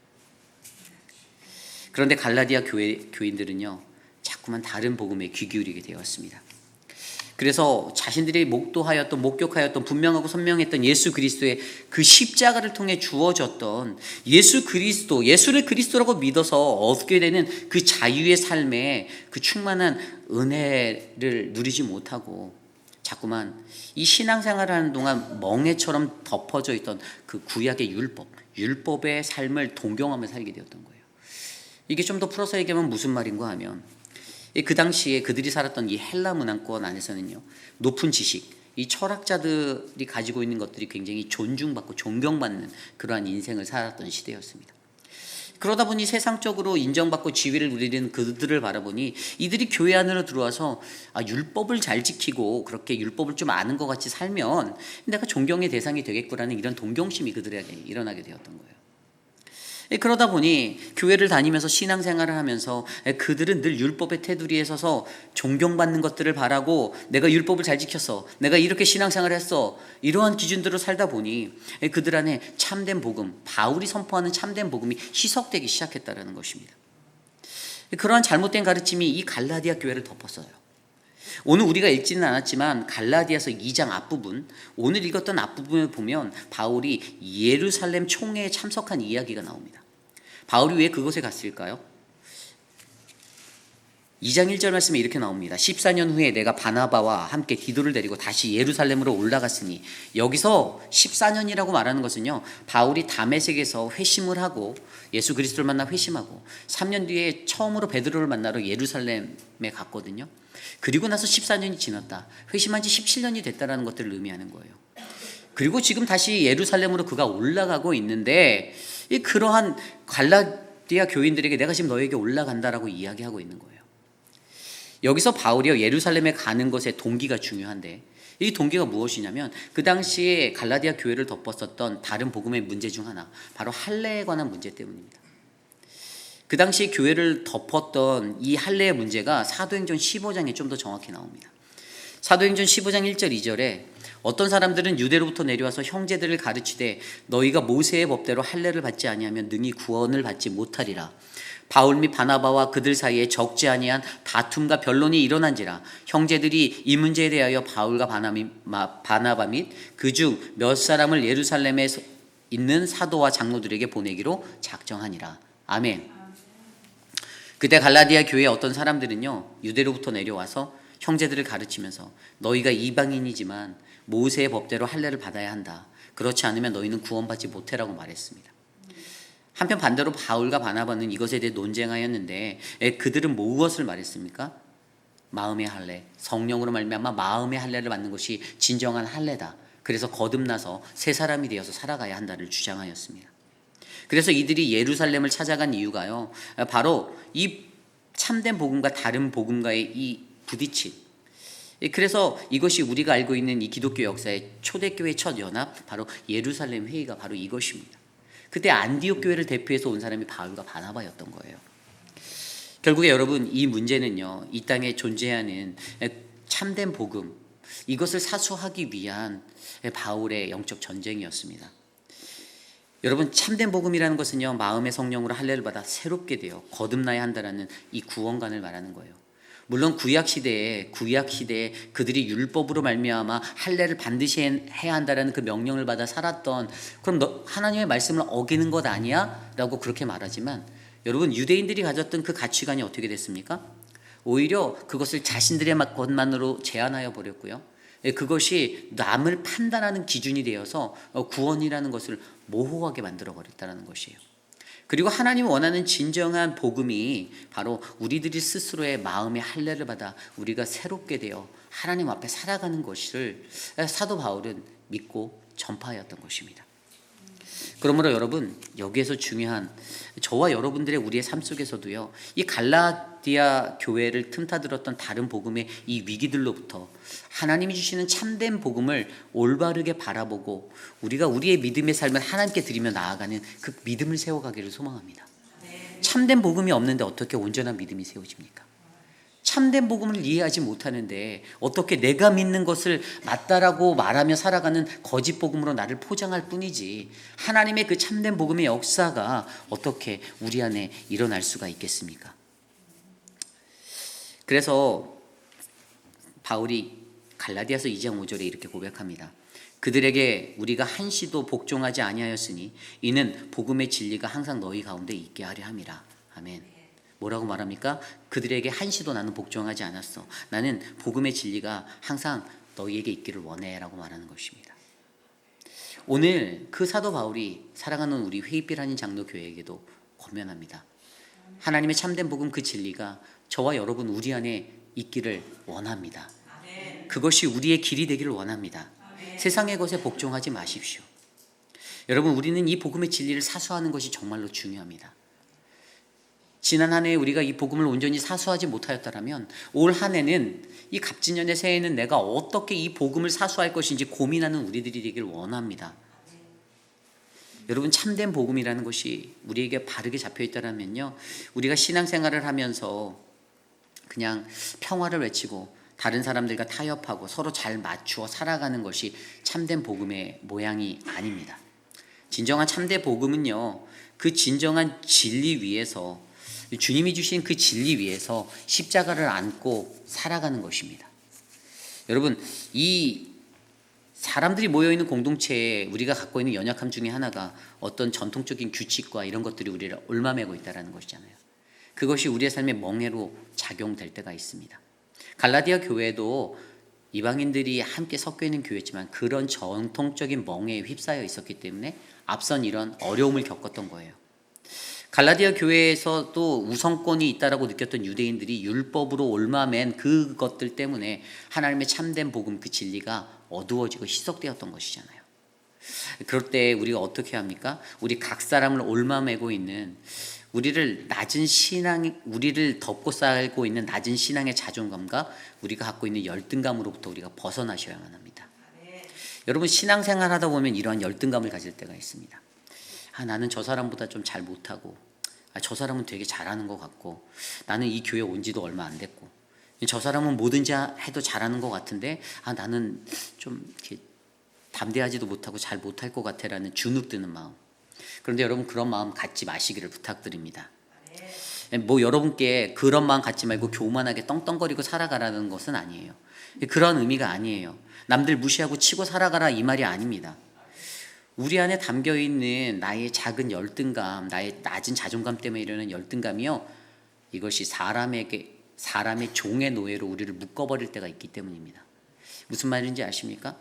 그런데 갈라디아 교인들은요, 자꾸만 다른 복음에 귀 기울이게 되었습니다. 그래서 자신들이 목격하였던 분명하고 선명했던 예수 그리스도의 그 십자가를 통해 주어졌던 예수 그리스도, 예수를 그리스도라고 믿어서 얻게 되는 그 자유의 삶에 그 충만한 은혜를 누리지 못하고 자꾸만 이 신앙생활을 하는 동안 멍해처럼 덮어져 있던 그 구약의 율법의 삶을 동경하며 살게 되었던 거예요. 이게 좀 더 풀어서 얘기하면 무슨 말인가 하면 그 당시에 그들이 살았던 이 헬라 문화권 안에서는요, 높은 지식, 이 철학자들이 가지고 있는 것들이 굉장히 존중받고 존경받는 그러한 인생을 살았던 시대였습니다. 그러다 보니 세상적으로 인정받고 지위를 누리는 그들을 바라보니 이들이 교회 안으로 들어와서 율법을 잘 지키고 그렇게 율법을 좀 아는 것 같이 살면 내가 존경의 대상이 되겠구라는 이런 동경심이 그들에게 일어나게 되었던 거예요. 그러다 보니 교회를 다니면서 신앙생활을 하면서 그들은 늘 율법의 테두리에 서서 존경받는 것들을 바라고 내가 율법을 잘 지켰어, 내가 이렇게 신앙생활을 했어, 이러한 기준대로 살다 보니 그들 안에 참된 복음, 바울이 선포하는 참된 복음이 희석되기 시작했다는 것입니다. 그러한 잘못된 가르침이 이 갈라디아 교회를 덮었어요. 오늘 우리가 읽지는 않았지만 갈라디아서 2장 앞부분, 오늘 읽었던 앞부분을 보면 바울이 예루살렘 총회에 참석한 이야기가 나옵니다. 바울이 왜 그곳에 갔을까요? 2장 1절 말씀에 이렇게 나옵니다. 14년 후에 내가 바나바와 함께 디도를 데리고 다시 예루살렘으로 올라갔으니, 여기서 14년이라고 말하는 것은요, 바울이 다메섹에서 회심을 하고 예수 그리스도를 만나 회심하고 3년 뒤에 처음으로 베드로를 만나러 예루살렘에 갔거든요. 그리고 나서 14년이 지났다, 회심한 지 17년이 됐다라는 것들을 의미하는 거예요. 그리고 지금 다시 예루살렘으로 그가 올라가고 있는데 그러한 갈라디아 교인들에게 내가 지금 너에게 올라간다라고 이야기하고 있는 거예요. 여기서 바울이 예루살렘에 가는 것의 동기가 중요한데, 이 동기가 무엇이냐면 그 당시에 갈라디아 교회를 덮었었던 다른 복음의 문제 중 하나, 바로 할례에 관한 문제 때문입니다. 그 당시에 교회를 덮었던 이 할례의 문제가 사도행전 15장에 좀 더 정확히 나옵니다. 사도행전 15장 1절 2절에 어떤 사람들은 유대로부터 내려와서 형제들을 가르치되 너희가 모세의 법대로 할례를 받지 아니하면 능히 구원을 받지 못하리라. 바울 및 바나바와 그들 사이에 적지 아니한 다툼과 변론이 일어난지라. 형제들이 이 문제에 대하여 바울과 바나바 및 그중 몇 사람을 예루살렘에 있는 사도와 장로들에게 보내기로 작정하니라. 아멘. 그때 갈라디아 교회의 어떤 사람들은요, 유대로부터 내려와서 형제들을 가르치면서 너희가 이방인이지만 모세의 법대로 할례를 받아야 한다, 그렇지 않으면 너희는 구원받지 못해라고 말했습니다. 한편 반대로 바울과 바나바는 이것에 대해 논쟁하였는데 그들은 무엇을 말했습니까? 마음의 할례, 성령으로 말미암아 마음의 할례를 받는 것이 진정한 할례다, 그래서 거듭나서 새 사람이 되어서 살아가야 한다를 주장하였습니다. 그래서 이들이 예루살렘을 찾아간 이유가요, 바로 이 참된 복음과 다른 복음과의 이 부딪힘, 그래서 이것이 우리가 알고 있는 이 기독교 역사의 초대교회 첫 연합, 바로 예루살렘 회의가 바로 이것입니다. 그때 안디옥 교회를 대표해서 온 사람이 바울과 바나바였던 거예요. 결국에 여러분 이 문제는요, 이 땅에 존재하는 참된 복음, 이것을 사수하기 위한 바울의 영적 전쟁이었습니다. 여러분, 참된 복음이라는 것은요, 마음의 성령으로 할례를 받아 새롭게 되어 거듭나야 한다는 이 구원관을 말하는 거예요. 물론 구약 시대에 그들이 율법으로 말미암아 할례를 반드시 해야 한다라는 그 명령을 받아 살았던, 그럼 너 하나님의 말씀을 어기는 것 아니야? 라고 그렇게 말하지만, 여러분, 유대인들이 가졌던 그 가치관이 어떻게 됐습니까? 오히려 그것을 자신들의 것만으로 제한하여 버렸고요. 그것이 남을 판단하는 기준이 되어서 구원이라는 것을 모호하게 만들어 버렸다는 것이에요. 그리고 하나님이 원하는 진정한 복음이 바로 우리들이 스스로의 마음의 할례를 받아 우리가 새롭게 되어 하나님 앞에 살아가는 것을 사도 바울은 믿고 전파하였던 것입니다. 그러므로 여러분, 여기에서 중요한 저와 여러분들의 우리의 삶 속에서도요, 이 갈라디아 교회를 틈타들었던 다른 복음의 이 위기들로부터 하나님이 주시는 참된 복음을 올바르게 바라보고 우리가 우리의 믿음의 삶을 하나님께 드리며 나아가는 그 믿음을 세워가기를 소망합니다. 참된 복음이 없는데 어떻게 온전한 믿음이 세워집니까? 참된 복음을 이해하지 못하는데 어떻게 내가 믿는 것을 맞다라고 말하며 살아가는 거짓 복음으로 나를 포장할 뿐이지, 하나님의 그 참된 복음의 역사가 어떻게 우리 안에 일어날 수가 있겠습니까? 그래서 바울이 갈라디아서 2장 5절에 이렇게 고백합니다. 그들에게 우리가 한시도 복종하지 아니하였으니 이는 복음의 진리가 항상 너희 가운데 있게 하려 함이라. 아멘. 뭐라고 말합니까? 그들에게 한시도 나는 복종하지 않았어. 나는 복음의 진리가 항상 너희에게 있기를 원해 라고 말하는 것입니다. 오늘 그 사도 바울이 사랑하는 우리 회의필 한인 장로교회에게도 권면합니다. 하나님의 참된 복음 그 진리가 저와 여러분 우리 안에 있기를 원합니다. 그것이 우리의 길이 되기를 원합니다. 세상의 것에 복종하지 마십시오. 여러분, 우리는 이 복음의 진리를 사수하는 것이 정말로 중요합니다. 지난 한 해 우리가 이 복음을 온전히 사수하지 못하였다면 올 한 해는, 이 갑진년의 새해에는 내가 어떻게 이 복음을 사수할 것인지 고민하는 우리들이 되길 원합니다. 여러분, 참된 복음이라는 것이 우리에게 바르게 잡혀있다면요, 우리가 신앙생활을 하면서 그냥 평화를 외치고 다른 사람들과 타협하고 서로 잘 맞추어 살아가는 것이 참된 복음의 모양이 아닙니다. 진정한 참된 복음은요, 그 진정한 진리 위에서, 주님이 주신 그 진리 위에서 십자가를 안고 살아가는 것입니다. 여러분, 이 사람들이 모여있는 공동체에 우리가 갖고 있는 연약함 중에 하나가 어떤 전통적인 규칙과 이런 것들이 우리를 얽매고 있다는 것이잖아요. 그것이 우리의 삶의 멍해로 작용될 때가 있습니다. 갈라디아 교회도 이방인들이 함께 섞여 있는 교회지만 그런 전통적인 멍해에 휩싸여 있었기 때문에 앞선 이런 어려움을 겪었던 거예요. 갈라디아 교회에서도 우선권이 있다라고 느꼈던 유대인들이 율법으로 얽매인 그것들 때문에 하나님의 참된 복음 그 진리가 어두워지고 희석되었던 것이잖아요. 그럴 때 우리가 어떻게 합니까? 우리 각 사람을 얽매고 있는, 우리를 덮고 살고 있는 낮은 신앙의 자존감과 우리가 갖고 있는 열등감으로부터 우리가 벗어나셔야만 합니다. 여러분, 신앙생활 하다 보면 이러한 열등감을 가질 때가 있습니다. 나는 저 사람보다 좀 잘 못하고, 저 사람은 되게 잘하는 것 같고, 나는 이 교회 온 지도 얼마 안 됐고, 저 사람은 뭐든지 해도 잘하는 것 같은데 나는 좀 이렇게 담대하지도 못하고 잘 못할 것 같아라는 주눅드는 마음. 그런데 여러분, 그런 마음 갖지 마시기를 부탁드립니다. 뭐 여러분께 그런 마음 갖지 말고 교만하게 떵떵거리고 살아가라는 것은 아니에요. 그런 의미가 아니에요. 남들 무시하고 치고 살아가라 이 말이 아닙니다. 우리 안에 담겨있는 나의 작은 열등감, 나의 낮은 자존감 때문에 이러는 열등감이요, 이것이 사람의 종의 노예로 우리를 묶어버릴 때가 있기 때문입니다. 무슨 말인지 아십니까?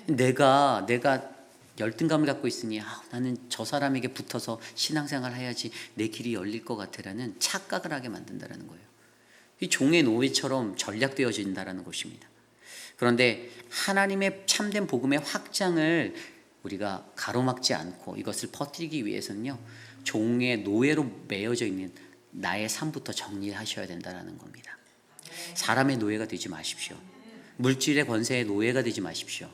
내가 열등감을 갖고 있으니 나는 저 사람에게 붙어서 신앙생활 해야지 내 길이 열릴 것 같아라는 착각을 하게 만든다는 거예요. 이 종의 노예처럼 전략되어진다는 것입니다. 그런데 하나님의 참된 복음의 확장을 우리가 가로막지 않고 이것을 퍼뜨리기 위해서는요, 종의 노예로 매여져 있는 나의 삶부터 정리하셔야 된다는 겁니다. 사람의 노예가 되지 마십시오. 물질의 권세의 노예가 되지 마십시오.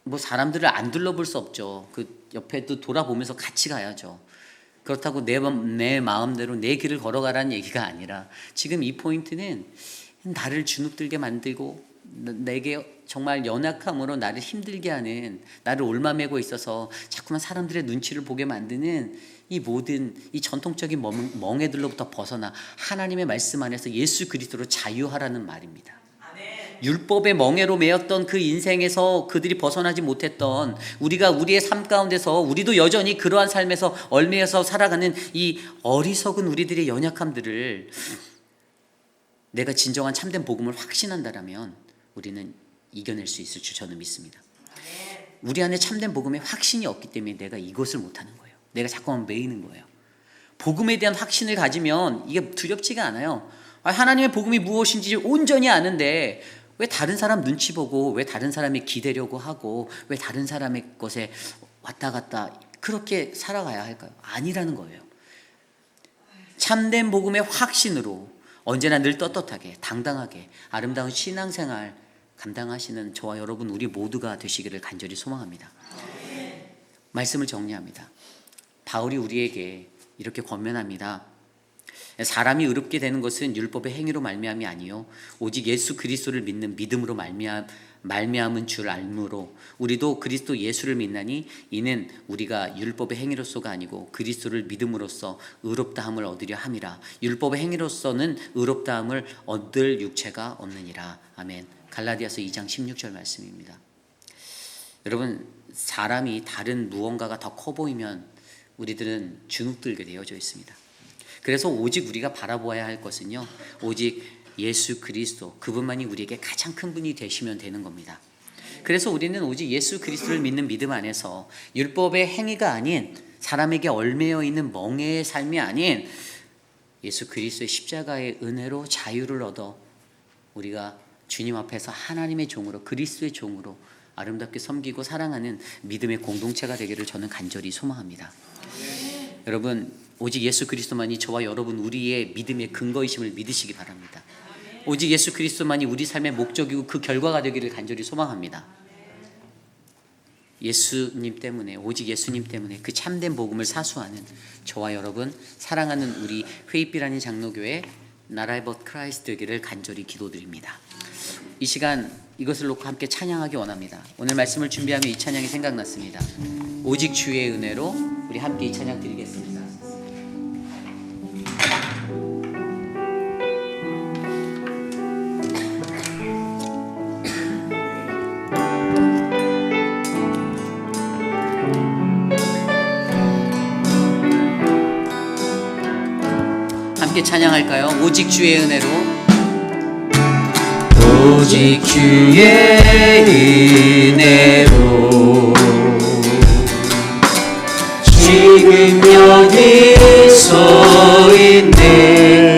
뭐 사람들을 안 둘러볼 수 없죠. 그 옆에도 돌아보면서 같이 가야죠. 그렇다고 내 마음대로 내 길을 걸어가라는 얘기가 아니라 지금 이 포인트는 나를 주눅들게 만들고 내게 정말 연약함으로 나를 힘들게 하는, 나를 올마매고 있어서 자꾸만 사람들의 눈치를 보게 만드는 이 모든 이 전통적인 멍에들로부터 벗어나 하나님의 말씀 안에서 예수 그리스도로 자유하라는 말입니다. 율법의 멍에로 매였던 그 인생에서 그들이 벗어나지 못했던, 우리가 우리의 삶 가운데서 우리도 여전히 그러한 삶에서 얽매여서 살아가는 이 어리석은 우리들의 연약함들을 내가 진정한 참된 복음을 확신한다라면 우리는 이겨낼 수 있을 줄 저는 믿습니다. 우리 안에 참된 복음의 확신이 없기 때문에 내가 이것을 못하는 거예요. 내가 자꾸만 매이는 거예요. 복음에 대한 확신을 가지면 이게 두렵지가 않아요. 하나님의 복음이 무엇인지 온전히 아는데 왜 다른 사람 눈치 보고, 왜 다른 사람이 기대려고 하고, 왜 다른 사람의 것에 왔다 갔다 그렇게 살아가야 할까요? 아니라는 거예요. 참된 복음의 확신으로 언제나 늘 떳떳하게 당당하게 아름다운 신앙생활 감당하시는 저와 여러분 우리 모두가 되시기를 간절히 소망합니다. 말씀을 정리합니다. 바울이 우리에게 이렇게 권면합니다. 사람이 의롭게 되는 것은 율법의 행위로 말미암이 아니요 오직 예수 그리스도를 믿는 믿음으로 말미암은 줄 알므로 우리도 그리스도 예수를 믿나니 이는 우리가 율법의 행위로서가 아니고 그리스도를 믿음으로써 의롭다함을 얻으려 함이라. 율법의 행위로서는 의롭다함을 얻을 육체가 없느니라. 아멘. 갈라디아서 2장 16절 말씀입니다. 여러분, 사람이 다른 무언가가 더 커 보이면 우리들은 주눅들게 되어져 있습니다. 그래서 오직 우리가 바라보아야 할 것은요, 오직 예수 그리스도, 그분만이 우리에게 가장 큰 분이 되시면 되는 겁니다. 그래서 우리는 오직 예수 그리스도를 믿는 믿음 안에서 율법의 행위가 아닌, 사람에게 얽매여 있는 멍에의 삶이 아닌 예수 그리스도의 십자가의 은혜로 자유를 얻어 우리가 주님 앞에서 하나님의 종으로, 그리스도의 종으로 아름답게 섬기고 사랑하는 믿음의 공동체가 되기를 저는 간절히 소망합니다. 여러분, 오직 예수 그리스도만이 저와 여러분 우리의 믿음의 근거이심을 믿으시기 바랍니다. 오직 예수 그리스도만이 우리 삶의 목적이고 그 결과가 되기를 간절히 소망합니다. 예수님 때문에, 오직 예수님 때문에 그 참된 복음을 사수하는 저와 여러분, 사랑하는 우리 회입비라는 장로교회 나라의 벗 크라이스트 되기를 간절히 기도드립니다. 이 시간 이것을 놓고 함께 찬양하기 원합니다. 오늘 말씀을 준비하며 이 찬양이 생각났습니다. 오직 주의 은혜로 우리 함께 이 찬양 드리겠습니다. 함께 찬양할까요? 오직 주의 은혜로. 오직 주의 은혜로 지금 여기 서 있네.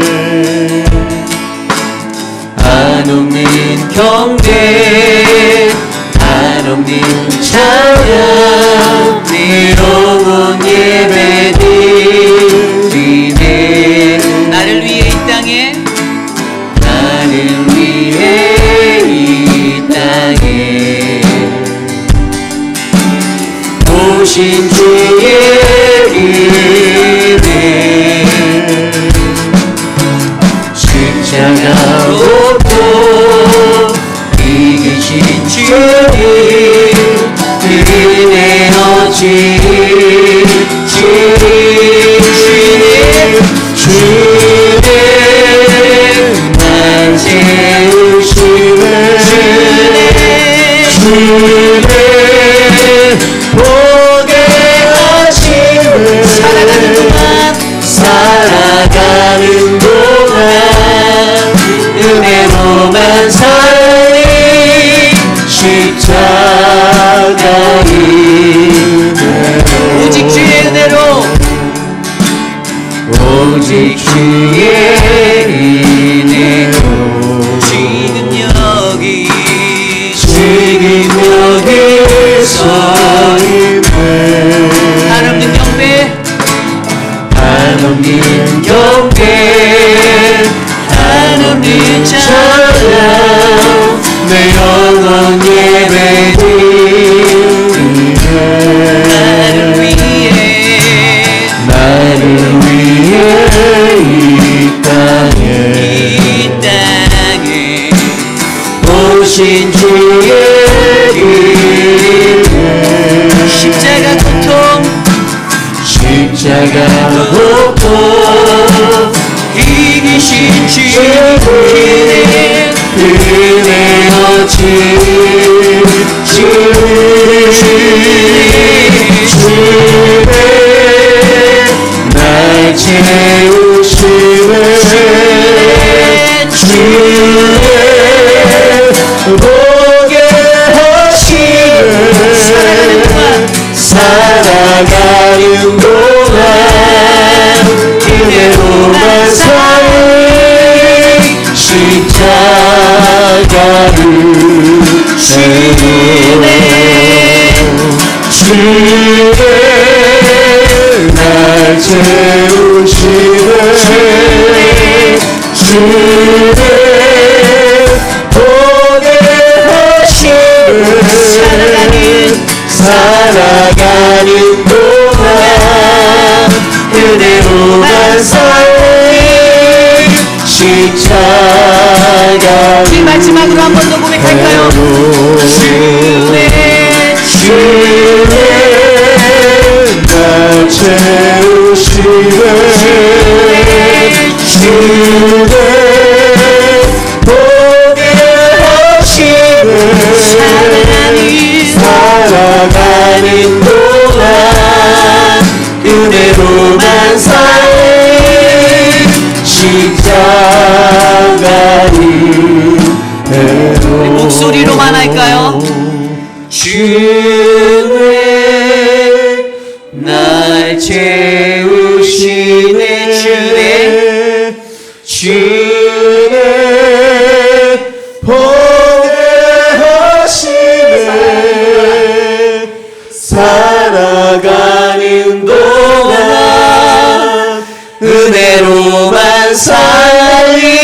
한없는 경배, 한없는 찬양, 내려온 예배 드리네. 나를 위해 이 땅에, 나를 위해 이 땅에 오신 주의 은혜, 십자가로 또 이기신 주님 은혜 어지 주님 날 세우시네. 주님 보게 하시네. 살아가는 동안 은혜로만 살리 십자가의 은혜로. 오직 주의 은혜로, 오직 주의 은혜로 지금 여기 서 있네. 한없는 경배, 한없는 경배, 한없는 찬양, 내 영원 예배 드리네. 나를 위해 이 땅에 오신 주의 길에 십자가 고통 십자가 고통 이기신 주의 길에 은혜 어치 주의 날 채우시네 주의 보게 하시네 살아가는 동안 그대로만 살리 십자가를 주의 날 채우시네 주의 보게 하시네 살아가는 동안 그대로만 살리 십자가 우리 마지막으로 한 번 더 고백할까요? 주의 날 채우시네 주의 보게 하시네 살아가는 동안 그대로만 살리 십자가를 우리 목소리로만 할까요? 주의 날 채우시네 주의 보게 하시네 살아가는 동안 은혜로만 살리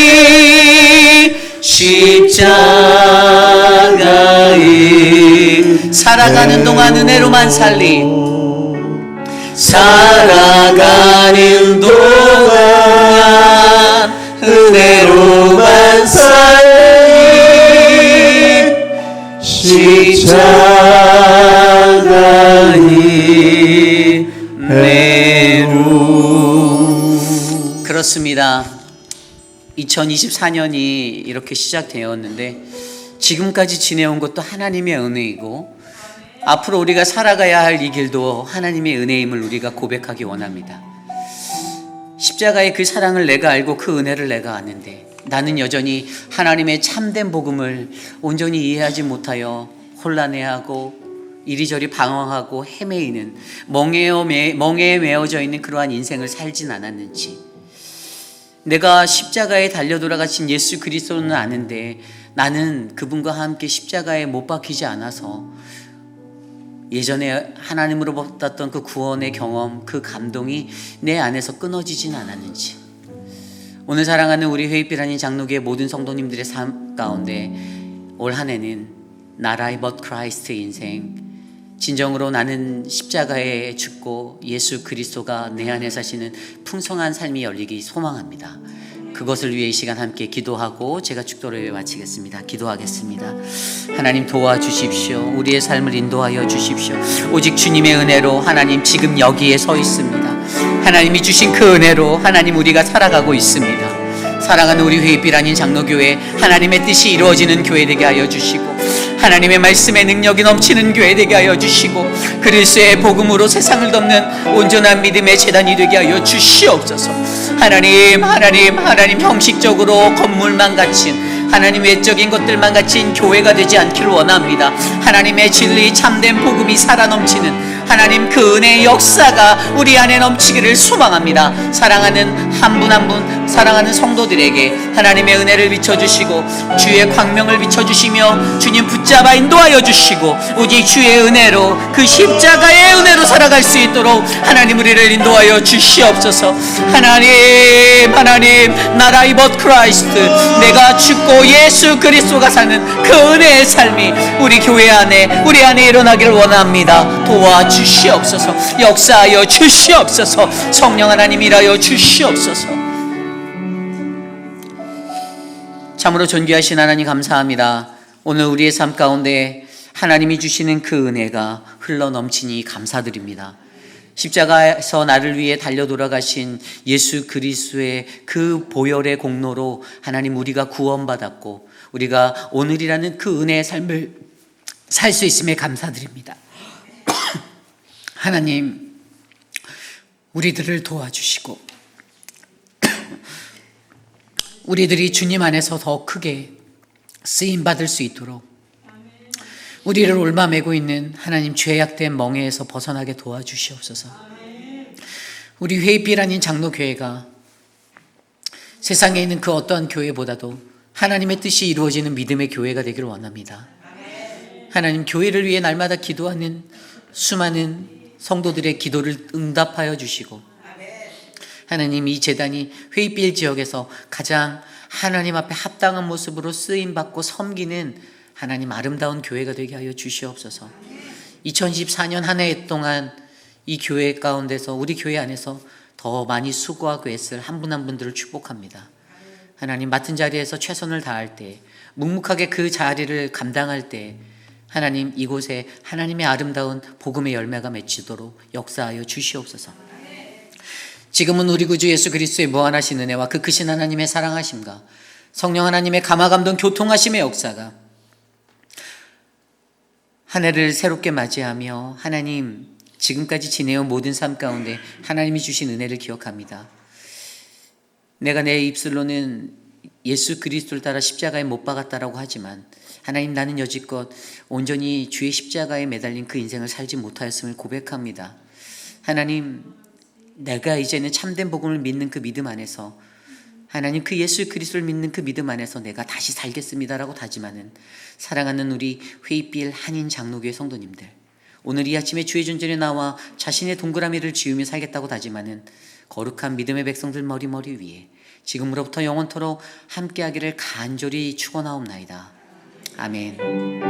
십자가에 살아가는 동안 은혜로만 살리 살아가는 동안 은혜로만 살리 십자가의 은혜로. 그렇습니다. 2024년이 이렇게 시작되었는데 지금까지 지내온 것도 하나님의 은혜이고 앞으로 우리가 살아가야 할 이 길도 하나님의 은혜임을 우리가 고백하기 원합니다. 십자가의 그 사랑을 내가 알고 그 은혜를 내가 아는데 나는 여전히 하나님의 참된 복음을 온전히 이해하지 못하여 혼란해하고 이리저리 방황하고 헤매이는 멍에에 메어져 있는 그러한 인생을 살진 않았는지, 내가 십자가에 달려 돌아가신 예수 그리스도는 아는데 나는 그분과 함께 십자가에 못 박히지 않아서 예전에 하나님으로 받았던 그 구원의 경험, 그 감동이 내 안에서 끊어지진 않았는지, 오늘 사랑하는 우리 회의비라는 장로교의 모든 성도님들의 삶 가운데 올 한 해는 나라의 but 크라이스트의 인생, 진정으로 나는 십자가에 죽고 예수 그리스도가 내 안에 사시는 풍성한 삶이 열리기 소망합니다. 그것을 위해 이 시간 함께 기도하고 제가 축도를 마치겠습니다. 기도하겠습니다. 하나님 도와주십시오. 우리의 삶을 인도하여 주십시오. 오직 주님의 은혜로 하나님 지금 여기에 서 있습니다. 하나님이 주신 그 은혜로 하나님 우리가 살아가고 있습니다. 사랑하는 우리 회의빛 아닌 장로교회, 하나님의 뜻이 이루어지는 교회 되게 하여 주시고 하나님의 말씀의 능력이 넘치는 교회 되게 하여 주시고 그리스도의 복음으로 세상을 덮는 온전한 믿음의 재단이 되게 하여 주시옵소서. 하나님 형식적으로 건물만 갖춘 하나님 외적인 것들만 갖춘 교회가 되지 않기를 원합니다. 하나님의 진리 참된 복음이 살아 넘치는 하나님 그 은혜의 역사가 우리 안에 넘치기를 소망합니다. 사랑하는 한 분 한 분 사랑하는 성도들에게 하나님의 은혜를 비춰주시고 주의 광명을 비춰주시며 주님 붙잡아 인도하여 주시고 오직 주의 은혜로 그 십자가의 은혜로 살아갈 수 있도록 하나님 우리를 인도하여 주시옵소서. 하나님 나라의 벗 크라이스트, 내가 죽고 예수 그리스도가 사는 그 은혜의 삶이 우리 교회 안에 우리 안에 일어나기를 원합니다. 도와주시옵소서. 역사하여 주시옵소서. 성령 하나님 일하여 주시옵소서. 참으로 존귀하신 하나님 감사합니다. 오늘 우리의 삶 가운데 하나님이 주시는 그 은혜가 흘러넘치니 감사드립니다. 십자가에서 나를 위해 달려 돌아가신 예수 그리스도의 그 보혈의 공로로 하나님 우리가 구원받았고 우리가 오늘이라는 그 은혜의 삶을 살 수 있음에 감사드립니다. 하나님 우리들을 도와주시고 우리들이 주님 안에서 더 크게 쓰임받을 수 있도록 우리를 올마매고 있는 하나님 죄악된 멍에에서 벗어나게 도와주시옵소서. 우리 회의빛 아닌 장로교회가 세상에 있는 그 어떠한 교회보다도 하나님의 뜻이 이루어지는 믿음의 교회가 되기를 원합니다. 하나님 교회를 위해 날마다 기도하는 수많은 성도들의 기도를 응답하여 주시고 하나님 이 제단이 회의빛 지역에서 가장 하나님 앞에 합당한 모습으로 쓰임받고 섬기는 하나님 아름다운 교회가 되게 하여 주시옵소서. 2024년 한 해 동안 이 교회 가운데서 우리 교회 안에서 더 많이 수고하고 애쓸 한 분 한 분들을 축복합니다. 하나님 맡은 자리에서 최선을 다할 때 묵묵하게 그 자리를 감당할 때 하나님 이곳에 하나님의 아름다운 복음의 열매가 맺히도록 역사하여 주시옵소서. 지금은 우리 구주 예수 그리스도의 무한하신 은혜와 그 크신 하나님의 사랑하심과 성령 하나님의 감화감동 교통하심의 역사가 한 해를 새롭게 맞이하며 하나님 지금까지 지내온 모든 삶 가운데 하나님이 주신 은혜를 기억합니다. 내가 내 입술로는 예수 그리스도를 따라 십자가에 못 박았다라고 하지만 하나님 나는 여지껏 온전히 주의 십자가에 매달린 그 인생을 살지 못하였음을 고백합니다. 하나님 내가 이제는 참된 복음을 믿는 그 믿음 안에서 하나님 그 예수 그리스도를 믿는 그 믿음 안에서 내가 다시 살겠습니다라고 다짐하는 사랑하는 우리 회의빛 한인 장로교회 성도님들, 오늘 이 아침에 주의 존전에 나와 자신의 동그라미를 지으며 살겠다고 다짐하는 거룩한 믿음의 백성들 머리 위에 지금으로부터 영원토록 함께하기를 간절히 축원하옵나이다. 아멘.